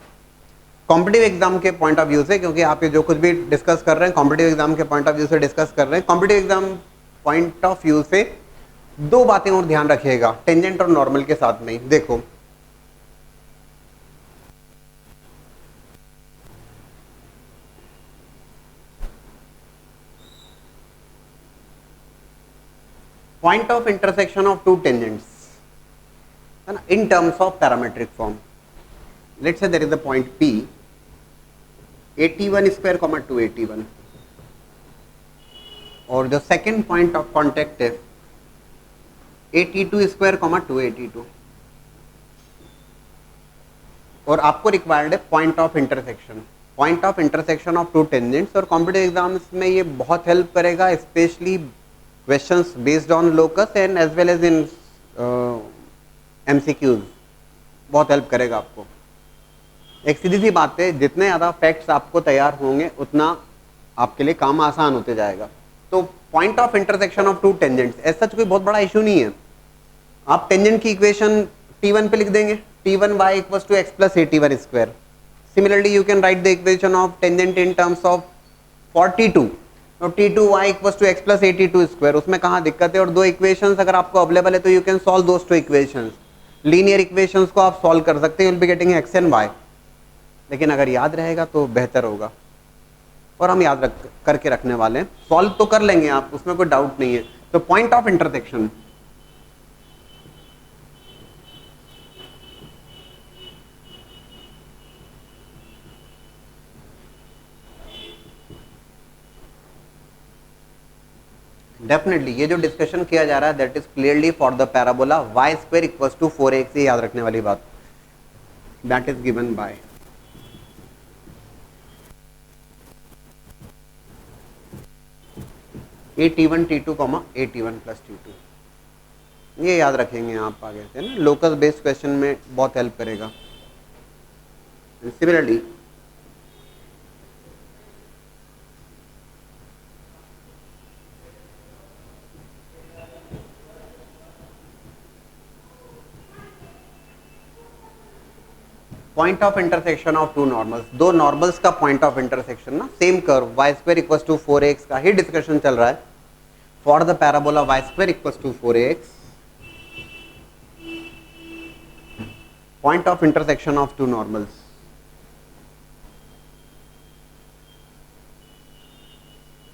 Competitive exam के पॉइंट ऑफ व्यू से, क्योंकि आप ये जो कुछ भी डिस्कस कर रहे हैं कॉम्पिटिटिव एग्जाम के पॉइंट ऑफ व्यू से डिस्कस कर रहे हैं, competitive exam point of view से दो बातें और ध्यान रखिएगा टेंजेंट और नॉर्मल के साथ में ही। देखो point of intersection of two tangents है ना in terms of parametric form, let's say there is a point P 81 square 281 और जो सेकेंड पॉइंट ऑफ कॉन्टेक्ट है 82 स्क्वायर 282 और आपको रिक्वायर्ड है point of intersection, point of intersection of two tangents. और कॉम्पिटिटिव एग्जाम्स में ये बहुत हेल्प करेगा, specially questions based on locus and as well as in MCQs, बहुत हेल्प करेगा आपको। एक सीधी सी बात है, जितने ज़्यादा फैक्ट्स आपको तैयार होंगे उतना आपके लिए काम आसान होते जाएगा। तो point of intersection of two tangents ऐसा सच कोई बहुत बड़ा इशू नहीं है। आप टेंजेंट की इक्वेशन T1 पे लिख देंगे, T1 y equals to x plus 81 square. Similarly you can write the equation of tangent in terms of 42, तो T2 y equals to x plus 82 square. उसमें कहाँ दिक्कत है, और दो इक्वेशंस अगर आपको अवेलेबल है तो you can solve those two equations. Linear equations को आप सॉल्व कर सकते हैं, will be getting x and y, लेकिन अगर याद रहेगा तो बेहतर होगा और हम याद करके रखने वाले हैं। सॉल्व तो कर लेंगे आप, उसमें कोई डाउट नहीं है। तो पॉइंट ऑफ इंटरसेक्शन, डेफिनेटली ये जो डिस्कशन किया जा रहा है that is clearly for the parabola y square equals to 4x, याद रखने वाली बात, that is given by T1 T2 81 plus T2। ये याद रखेंगे आप आगे से ना, लोकस बेस्ड क्वेश्चन में बहुत हेल्प करेगा। Similarly point of intersection of two normals, दो नॉर्मल्स का पॉइंट ऑफ इंटरसेक्शन ना, same curve y square equals to 4x का ही डिस्कशन चल रहा है। For the parabola y square equals to 4x, point of intersection of two normals,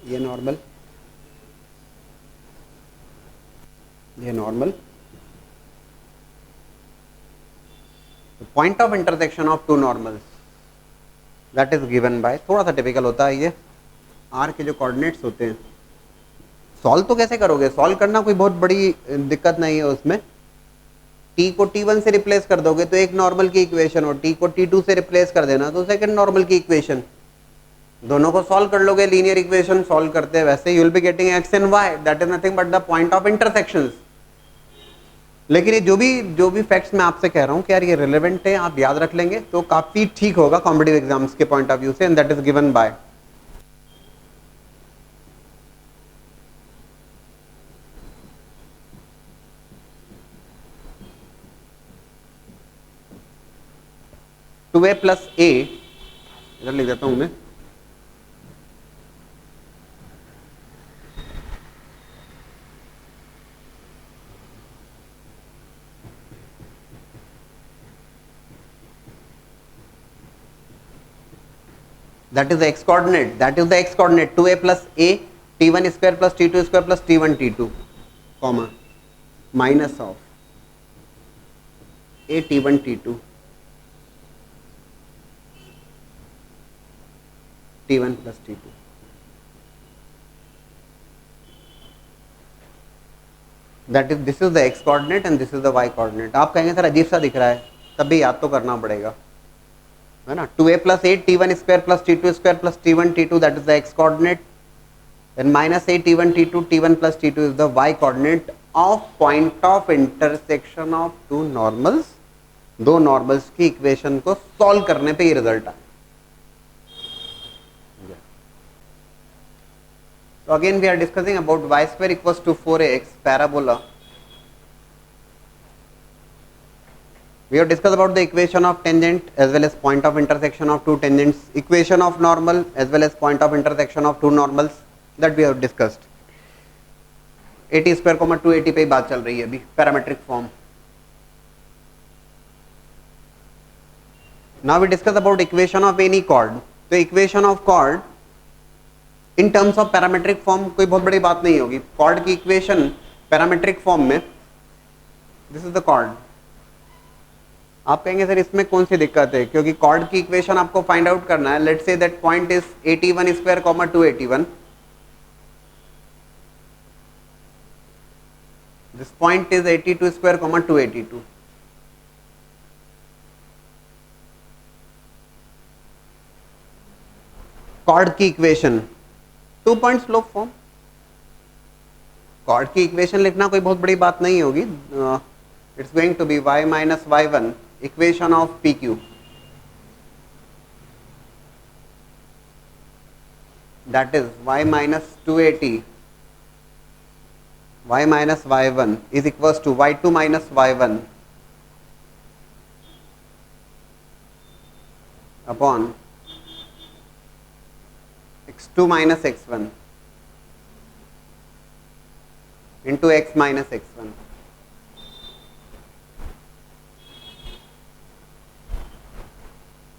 ये नॉर्मल, ये normal, point of intersection of two normals that is given by, थोड़ा सा टिपिकल होता है ये, आर के जो कोऑर्डिनेट्स होते हैं। सॉल्व तो कैसे करोगे, सॉल्व करना कोई बहुत बड़ी दिक्कत नहीं है उसमें। t को t1 से रिप्लेस कर दोगे तो एक नॉर्मल की इक्वेशन, और t को t2 से रिप्लेस कर देना तो सेकंड नॉर्मल की इक्वेशन, दोनों को सॉल्व कर लोगे। लीनियर इक्वेशन सॉल्व करते हैं वैसे, you will be getting x and y, that is nothing but the point of intersections. लेकिन ये जो भी फैक्ट्स मैं आपसे कह रहा हूँ कि यार ये रिलेवेंट है, आप याद रख लेंगे तो काफी ठीक होगा कॉम्पिटिटिव एग्जाम्स के पॉइंट ऑफ व्यू से, and that is given by two A plus A, इधर लिख देता हूं मैं, that is the x coordinate, that is the x coordinate 2a plus a t1 square plus t2 square plus t1 t2 comma minus of a t1 t2 t1 plus t2। That is this is the x coordinate and this is the y coordinate. आप कहेंगे सर अजीब सा दिख रहा है, तब भी याद तो करना पड़ेगा, है ना। 2a + 8 t1 square plus t2 square plus t1 t2 that is the x coordinate, and -8 t1 t2 t1 plus t2 is the y coordinate of point of intersection of two normals. दो नॉर्मल्स की इक्वेशन को सॉल्व करने पे ये रिजल्ट आए। So again we are discussing about y square equals to 4ax parabola. We have discussed about the equation of tangent as well as point of intersection of two tangents, equation of normal as well as point of intersection of two normals that we have discussed. 80 square 280 पे बात चल रही है अभी, parametric form. Now we discuss about equation of any chord. तो equation of chord in terms of parametric form कोई बहुत बड़ी बात नहीं होगी। कॉर्ड की इक्वेशन पैरामेट्रिक फॉर्म में, दिस इज द कॉर्ड। आप कहेंगे सर इसमें कौन सी दिक्कत है, क्योंकि कॉर्ड की इक्वेशन आपको फाइंड आउट करना है। Let's say that point is 81 square 281, this point is 82 square 282। Chord की equation 2 point slope form. Chord की इक्वेशन लिखना कोई बहुत बड़ी बात नहीं होगी। It's going to be y minus y1 equation of P Q, that is y minus 280 y minus y1 is equals to y2 minus y1 upon x2 minus x1 into x minus x1।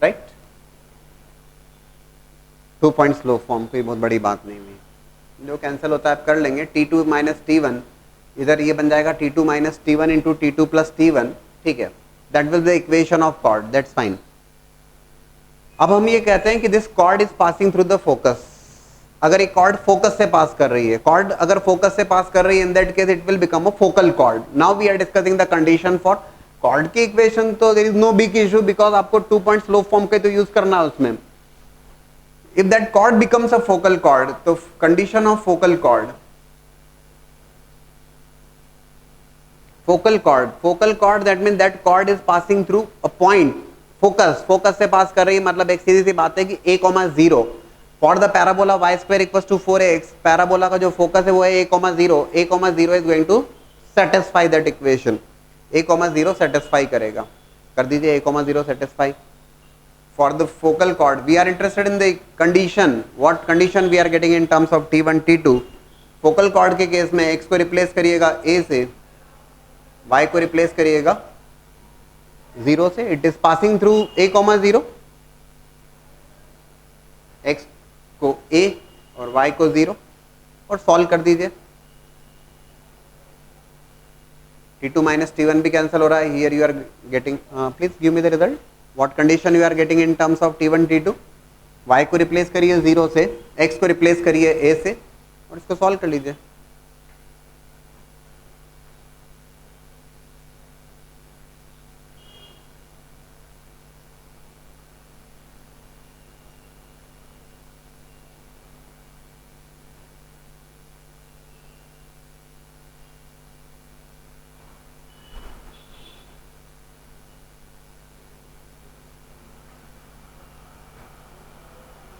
Right, 2 point slope form, कोई बहुत बड़ी बात नहीं हुई। जो कैंसिल होता है आप कर लेंगे। t2 माइनस t1 इधर ये बन जाएगा t2 minus t1 into t2 plus t1, ठीक है। That will the equation of chord, that's fine. अब हम ये कहते हैं कि this chord is passing through the focus. अगर एक कॉर्ड फोकस से पास कर रही है, कॉर्ड अगर फोकस से पास कर रही है, in that case it will become a focal chord. Now we are discussing the condition for chord की इक्वेशन। तो there is no big issue because आपको 2 पॉइंट स्लोप फॉर्म के तो यूज करना है उसमें। If that chord becomes a focal chord, तो condition of focal chord, focal chord that mean that chord is passing through a point. Focus से पास कर रही है, मतलब एक सीधी सी बात है कि a,0 for the parabola y square equals to 4ax। Parabola का जो फोकस है वो है a,0 is going to satisfy that equation. a,0 satisfy करेगा, कर दीजिए a,0 satisfy for the focal chord. We are interested in the condition, what condition we are getting in terms of t1 t2। Focal chord के केस में x को रिप्लेस करिएगा a से, y को रिप्लेस करिएगा 0 से। It is passing through a,0, x को a और y को 0, और सॉल्व कर दीजिए। t2 माइनस t1 भी कैंसिल हो रहा है। Here you are getting, please give me the result, what condition you are getting in terms of t1 t2। y को रिप्लेस करिए 0 से, x को रिप्लेस करिए a से, और इसको सॉल्व कर लीजिए।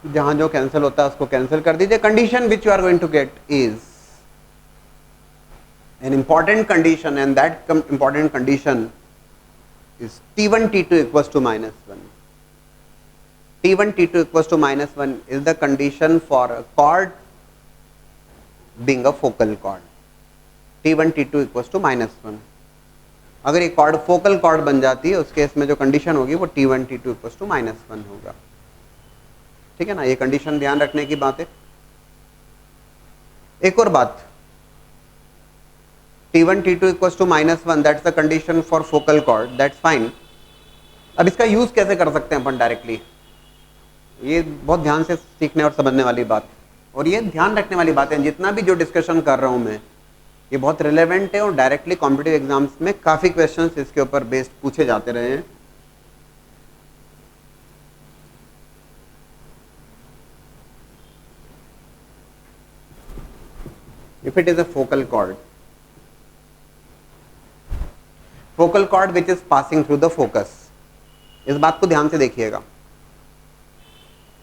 जहां जो कैंसिल होता है उसको कैंसिल कर दीजिए। Condition which you are going to get is an important condition, and that important condition is t1 t2 equals to -1। t1 t2 equals to -1 is the condition for a chord being a focal chord। t1 t2 equals to -1। अगर ये कॉर्ड फोकल कॉर्ड बन जाती है, उस केस में जो कंडीशन होगी वो t1 t2 equals to -1 होगा। ठीक है ना, ये कंडीशन ध्यान रखने की बात है। एक और बात, t1 t2 equals to -1 that's the condition for focal cord, that's fine. अब इसका यूज कैसे कर सकते हैं अपन डायरेक्टली, ये बहुत ध्यान से सीखने और समझने वाली बात, और ये ध्यान रखने वाली बात है। जितना भी जो डिस्कशन कर रहा हूं मैं, ये बहुत रिलेवेंट है और डायरेक्टली कॉम्पिटिटिव एग्जाम्स में काफी क्वेश्चंस इसके ऊपर बेस्ड पूछे जाते रहे हैं। If it is a focal cord which is passing through the focus, इस बात को ध्यान से देखिएगा।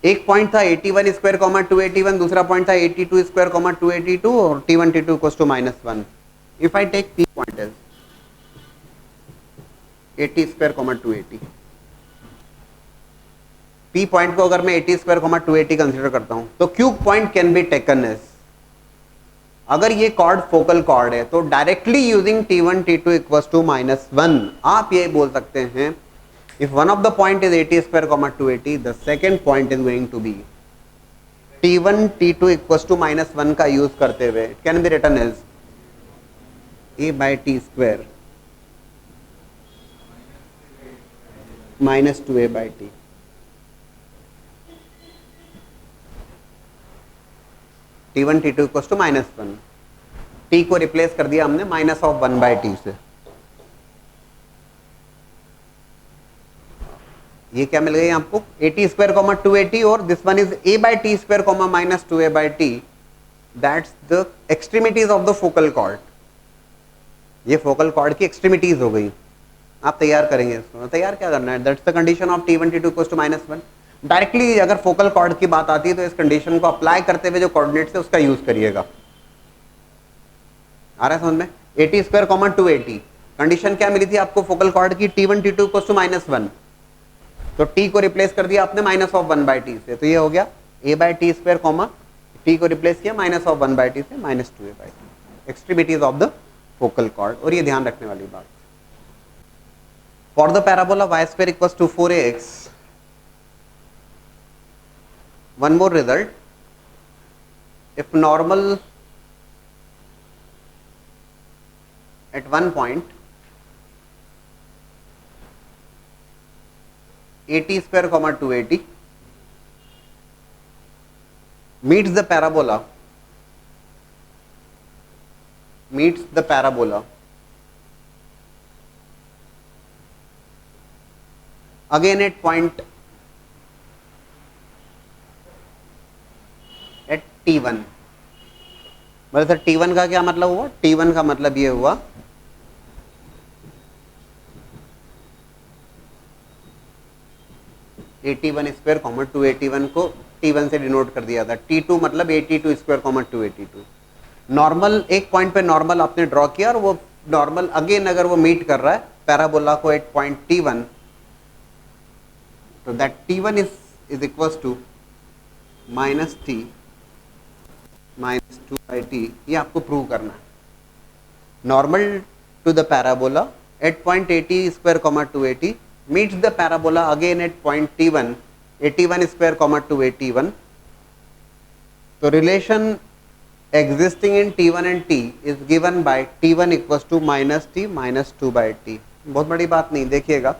एक पॉइंट था 81 स्क्वायर कॉमा 281, दूसरा पॉइंट था 82 स्क्वायर कॉमा 282 और T1 T2 equals to -1। If I take P point as 80 square comma 280, P point को अगर मैं 80 स्क्वायर कॉमा 280 कंसीडर करता हूं तो Q point can be taken as, अगर ये कॉर्ड फोकल कॉर्ड है तो directly using T1 T2 equals to -1 आप ये बोल सकते हैं if one of the point is 80 square comma 280, the second point is going to be T1 T2 equals to -1 का यूज करते हुए it can be written as a by t square minus 2a by t। T1 T2 equals to -1, t को रिप्लेस कर दिया हमने -1 by t से। ये क्या मिल गई आपको 80 स्क्वायर कॉमा 280 और this one is a by t square comma -2a by t, that's the extremities of the focal cord. ये फोकल कॉर्ड की एक्सट्रीमिटीज हो गई। आप तैयार करेंगे इसको, तैयार क्या करना है, that's the condition of T1 T2 equals to -1। Directly अगर फोकल कॉर्ड की बात आती है तो इस कंडीशन को अप्लाई करते हुए जो कोऑर्डिनेट्स है उसका यूज करिएगा। आ रहा है समझ में? 80 स्क्वायर कॉमा 280 कंडीशन क्या मिली थी आपको फोकल कॉर्ड की T1 T2 इक्वल्स टू -1, तो t को रिप्लेस कर दिया आपने -1 by t से, तो ये हो गया a by t square comma t को रिप्लेस किया -1 by t से -2a by t, extremities of the focal chord. और ये ध्यान रखने वाली बात, for the parabola y square equals to 4ax, one more result, if normal at one point 80 square comma 280 meets the parabola again at point at T1। मतलब सर T1 का क्या मतलब हुआ? T1 का मतलब ये हुआ (81 स्क्वायर कॉमा 281 को T1 से डिनोट कर दिया था, T2 मतलब 82 स्क्वायर कॉमा 282। नॉर्मल एक पॉइंट पे नॉर्मल आपने ड्रॉ किया और वो नॉर्मल अगेन अगर वो मीट कर रहा है पैराबोला को एट पॉइंट T1, तो that T1 is equals to -t -2 by t, ये आपको प्रूव करना है। Normal to the parabola at point 80 square comma 280 meets the parabola again at point T1 81 square comma 281। so relation existing in T1 and T is given by T1 equals to -t -2 by t। बहुत बड़ी बात नहीं, देखिएगा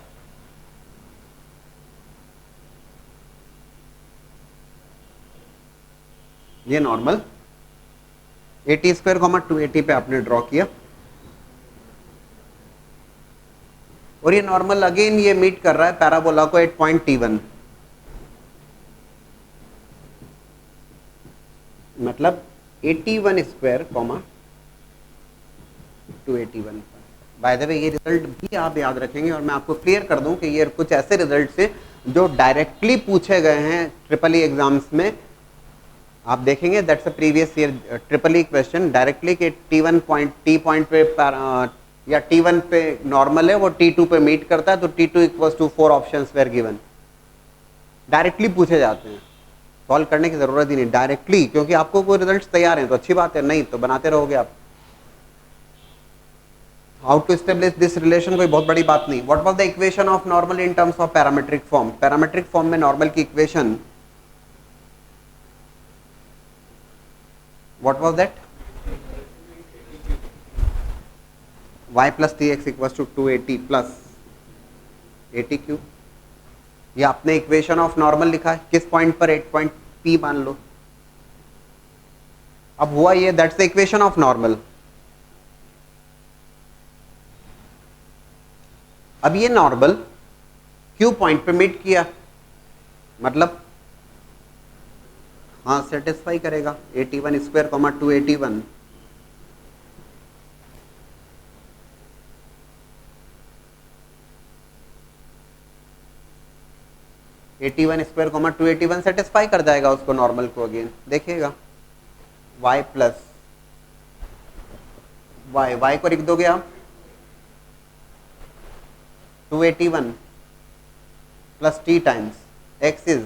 ये नॉर्मल 80 स्क्वायर कॉमा 280 पे आपने ड्रॉ किया और ये नॉर्मल अगेन ये मीट कर रहा है पैराबोला को एट पॉइंट T1, मतलब 81 स्क्वायर कॉमा 281। बाय द वे ये रिजल्ट भी आप याद रखेंगे और मैं आपको क्लियर कर दूं कि ये कुछ ऐसे रिजल्ट से जो डायरेक्टली पूछे गए हैं ट्रिपल ई एग्जाम्स में। आप देखेंगे that's a previous year triple E question directly कि T1 पॉइंट T पॉइंट पे या T1 पे नॉर्मल है वो T2 पे मीट करता है, तो T2 equals to 4 options were given. Directly पूछे जाते हैं, सॉल्व करने की जरूरत ही नहीं, डायरेक्टली, क्योंकि आपको कोई रिजल्ट्स तैयार हैं तो अच्छी बात है, नहीं तो बनाते रहोगे आप। How to establish this relation कोई बहुत बड़ी बात नहीं। What was the equation of normal in terms of parametric form? Parametric form में नॉर्मल की equation what was that? y plus t x equal to 280 plus 80 ये आपने इक्वेशन ऑफ नॉर्मल लिखा है, किस पॉइंट पर? 8 पॉइंट P मान लो। अब हुआ ये that's the equation of normal. अब ये नॉर्मल क्यू पॉइंट पे मीट किया, मतलब हाँ सेटिस्फाई करेगा 81 square comma 281, square comma 281 satisfy कर जाएगा उसको नॉर्मल को। अगेन देखिएगा y प्लस y को लिख दोगे आप 281 plus t times x is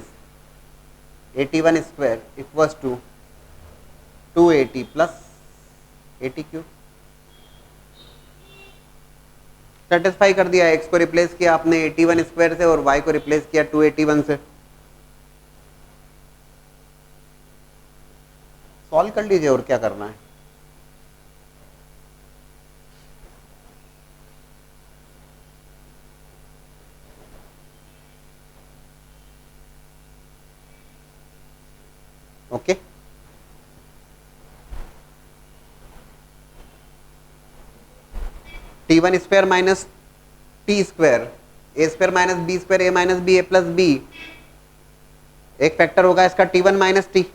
81 square equals to 280 plus 80 cube. Satisfy कर दिया, x को रिप्लेस किया आपने 81 स्क्वायर से और y को रिप्लेस किया 281 से। सॉल्व कर लीजिए और क्या करना है। ओके T1 स्क्वायर minus T square A square minus B square A minus B A plus B, एक फैक्टर होगा इसका T1 माइनस टी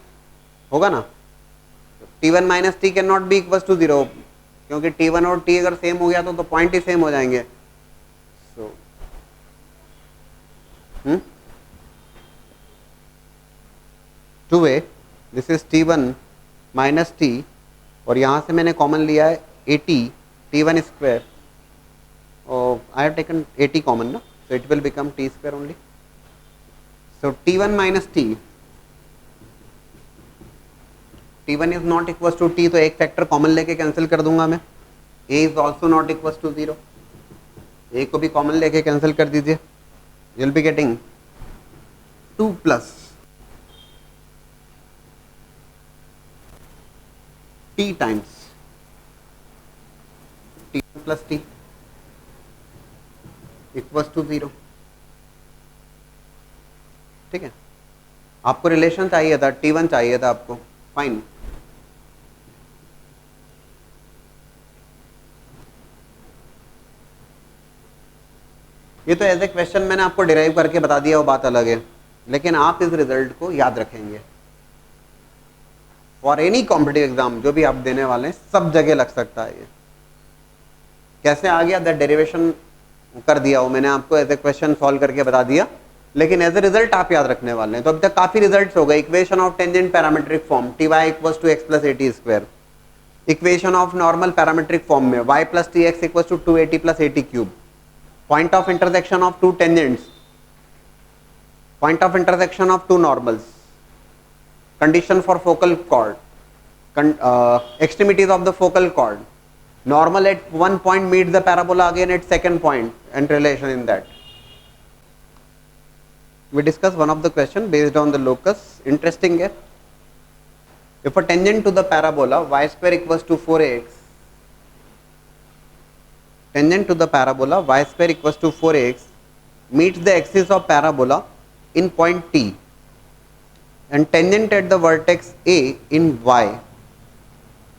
होगा ना। T1 minus T can not be equal to 0, क्योंकि T1 और T अगर सेम हो गया तो पॉइंट ही सेम हो जाएंगे। So to way this is T1 minus T और यहां से मैंने कॉमन लिया है 80 T1 स्क्वायर और आई हैव टेकन 80 कॉमन ना, so it will become t square only. So T1 minus t, T1 is not equals to t, तो एक फैक्टर कॉमन लेके कैंसिल कर दूंगा मैं। a is also not equals to 0, a को भी कॉमन लेके कैंसिल कर दीजिए। you will be getting 2 plus t times T1 plus t equals to 0। ठीक है, आपको रिलेशन चाहिए था, T1 चाहिए था आपको, फाइन। ये तो एज ए क्वेश्चन मैंने आपको डिराइव करके बता दिया, वो बात अलग है, लेकिन आप इस रिजल्ट को याद रखेंगे फॉर एनी कॉम्पिटिटिव एग्जाम जो भी आप देने वाले हैं, सब जगह लग सकता है। ये कैसे आ गया, दैट डेरिवेशन कर दिया वो मैंने आपको, एज ए क्वेश्चन सॉल्व करके बता दिया, लेकिन एज ए रिजल्ट आप याद रखने वाले हैं। तो अभी तक काफी रिजल्ट्स हो गए। Equation of tangent parametric form t y equals to x plus 80 square, equation of normal parametric form में y plus t x equals to 280 plus 80 cube, point of intersection of two tangents, point of intersection of two normals, condition for focal chord, extremities of the focal chord, normal at one point meets the parabola again at second point and relation in that. We discuss one of the question based on the locus. Interesting है, if a tangent to the parabola y square equals to 4x, tangent to the parabola y square equals to 4x meets the axis of parabola in point t and tangent at the vertex a in y,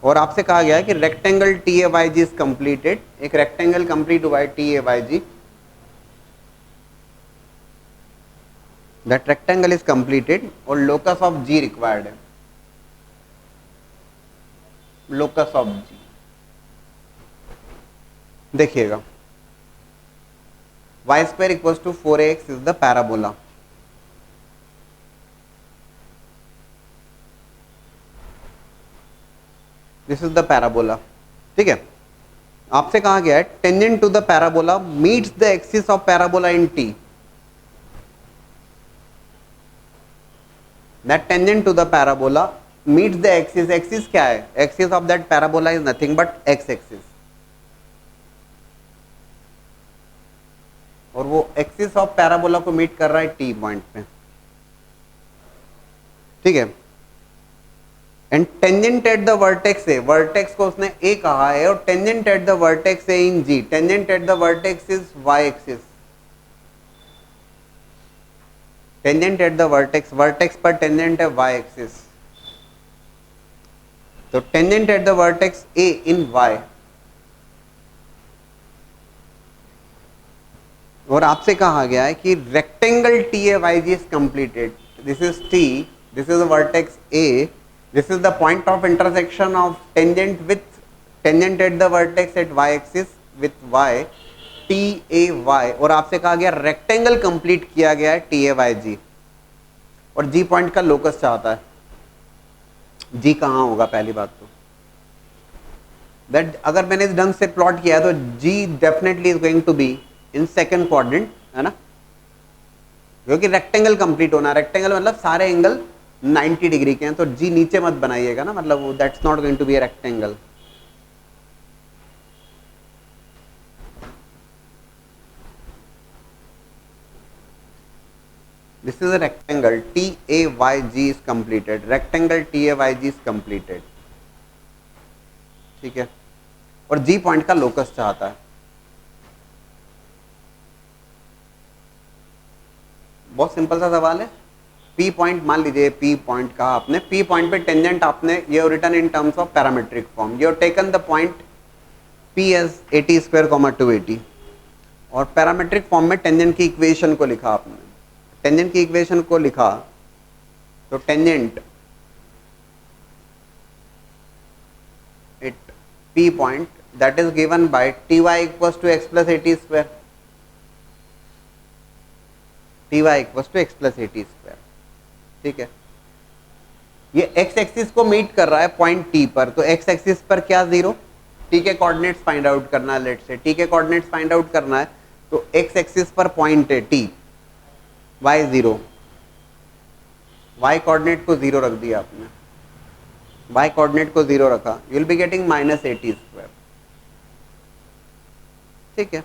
और आपसे कहा गया है कि rectangle T A Y G is completed, एक रेक्टेंगल कंप्लीट हुआ है T A Y G, that rectangle is completed और लोकस ऑफ जी रिक्वायर्ड है, लोकस ऑफ जी। देखिएगा Y square equals to 4x is the parabola, this is the parabola. ठीक है, आपसे कहा गया है tangent to the parabola meets the axis of parabola in T, that tangent to the parabola meets the axis, axis क्या है, axis of that parabola is nothing but X axis, और वो एक्सिस ऑफ पैराबोला को मीट कर रहा है टी पॉइंट पे। ठीक है, and tangent at the vertex A, vertex को उसने ए कहा है, और tangent at the vertex A in G, tangent at the vertex is Y axis, tangent at the vertex, vertex पर टेंजेंट है वाई एक्सिस, तो tangent at the vertex A in Y, और आपसे कहा गया है कि rectangle T A Y G is completed, this is T, this is vertex A, this is the point of intersection of tangent with tangent at the vertex at Y axis with Y T A Y, और आपसे कहा गया रेक्टेंगल कंप्लीट किया गया है टी ए वाई जी, और जी पॉइंट का लोकस चाहता है। जी कहाँ होगा पहली बात तो दैट, अगर मैंने इस ढंग से प्लॉट किया है तो G definitely is going to be in second quadrant, है ना, क्योंकि रेक्टेंगल कंप्लीट होना, रेक्टेंगल मतलब सारे एंगल 90 डिग्री के हैं, तो जी नीचे मत बनाइएगा ना, मतलब that's not going to be a rectangle. This is a rectangle TAYG is completed. Rectangle TAYG is completed. ठीक है, और G पॉइंट का लोकस चाहता है। बहुत सिंपल सा सवाल है। P पॉइंट मान लीजिए, P पॉइंट कहा आपने, P पॉइंट पे टेंजेंट आपने ये return in terms of parametric form, you have taken the point P as 80 square, 280, और पैरामेट्रिक फॉर्म में टेंजेंट की इक्वेशन को लिखा आपने, टेंजेंट की इक्वेशन को लिखा, तो tangent at P point that is given by Ty equals to x plus 80 square, Ty equals to x plus 80 square. ठीक है, ये x एक्सिस को मीट कर रहा है पॉइंट T पर, तो x एक्सिस पर क्या जीरो, T के कोऑर्डिनेट्स फाइंड आउट करना है, लेट्स से T के कोऑर्डिनेट्स फाइंड आउट करना है, तो x एक्सिस पर पॉइंट है T, y 0, y कोऑर्डिनेट को 0 रख दिया आपने, y कोऑर्डिनेट को 0 रखा, you will be getting -80 square. ठीक है,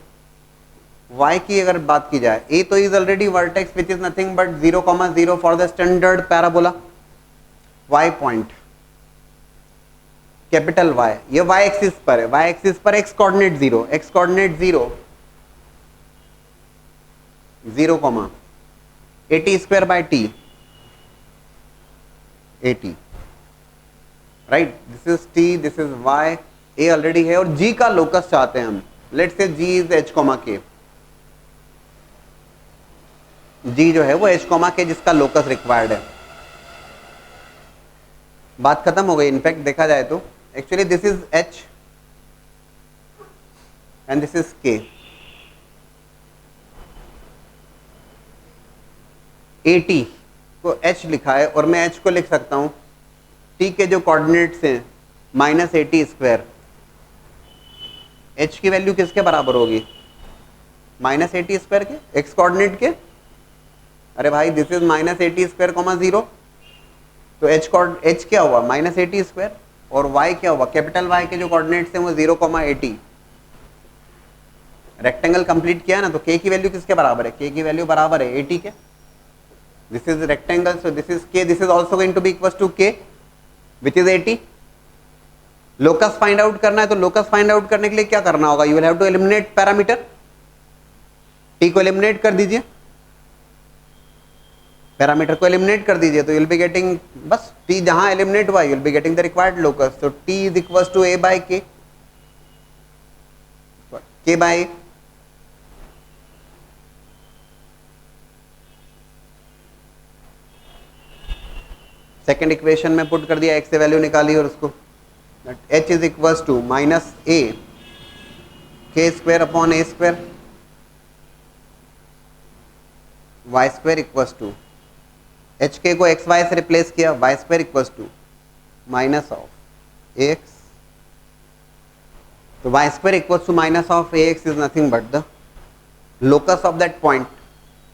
y की अगर बात की जाए, a तो is already vertex which is nothing but 0,0 for the standard parabola, y point capital Y, ये y एक्सिस पर है, y एक्सिस पर x coordinate 0, x coordinate 0, 0,80 square by T, 80, right, this is T, this is Y, A already है, और G का लोकस चाहते हैं हम, let's say G is H, K, G जो है वो H, K जिसका लोकस रिक्वायर्ड है। बात खत्म हो गई, इनफैक्ट देखा जाए तो actually this is H and this is K, 80 को H लिखा है, और मैं H को लिख सकता हूं T के जो कोऑर्डिनेट्स हैं -80 स्क्वायर, H की वैल्यू किसके बराबर होगी, -80 स्क्वायर के, x कोऑर्डिनेट के, अरे भाई दिस इज -80 स्क्वायर, 0, तो H क्या हुआ -80 स्क्वायर, और Y क्या हुआ, कैपिटल Y के जो कोऑर्डिनेट्स हैं वो 0,80, रेक्टेंगल कंप्लीट किया ना, तो K की वैल्यू किसके बराबर है, K की वैल्यू बराबर है 80 के, this is rectangle, so this is K, this is also going to be equal to K which is 80। Locus find out करना है, तो लोकस फाइंड आउट करने के लिए क्या करना होगा, you will have to eliminate parameter, T को एलिमिनेट कर दीजिए, पैरामीटर को एलिमिनेट कर दीजिए, तो यू विल बी गेटिंग, बस T जहां एलिमिनेट हुआ you will be getting the required locus, तो T is equal to A by K, K by A, second equation में पुट कर दिया, x से वैल्यू निकाली, और उसको h is equal to -a k square upon a square, y square equal to H K को एक्स वाई से रिप्लेस किया, Y square equals to minus of A X, तो Y square equals to minus of A X is nothing but the locus of that point,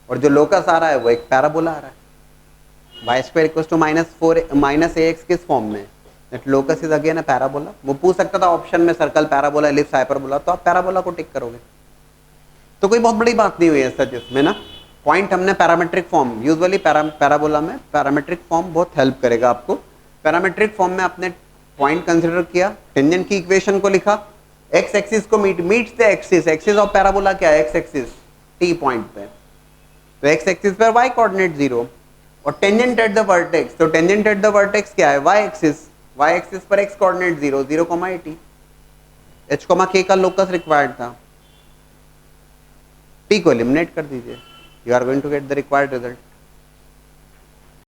और जो लोकस आ रहा है वो एक पैराबोला आ रहा है, Y square equals to minus A X किस फॉर्म में, that locus is again a parabola. वो पूछ सकता था ऑप्शन में सर्कल, पैराबोला, एलिप्स, हाइपरबोला, तो आप पैराबोला को टिक करोगे, तो कोई बहुत बड़ी बात नहीं हुई है सच इसमें ना। पॉइंट हमने पैरामेट्रिक फॉर्म, यूजुअली पैराबोला में पैरामेट्रिक फॉर्म बहुत हेल्प करेगा आपको। पैरामेट्रिक फॉर्म में आपने पॉइंट कंसिडर किया, टेंजेंट की इक्वेशन को लिखा, एक्स एक्सिस को meets the axis, axis of parabola क्या है, एक्स एक्सिस टी पॉइंट पे, तो एक्स एक्सिस पर वाई कोऑर्डिनेट 0 और टेंजेंट एट द वर्टेक्स, तो टेंजेंट एट द वर्टेक्स क्या है, वाई एक्सिस पर एक्स कोऑर्डिनेट 0, 0,80, h, k का लोकस रिक्वायर्ड था, टी को एलिमिनेट कर दीजिए, you are going to get the required result.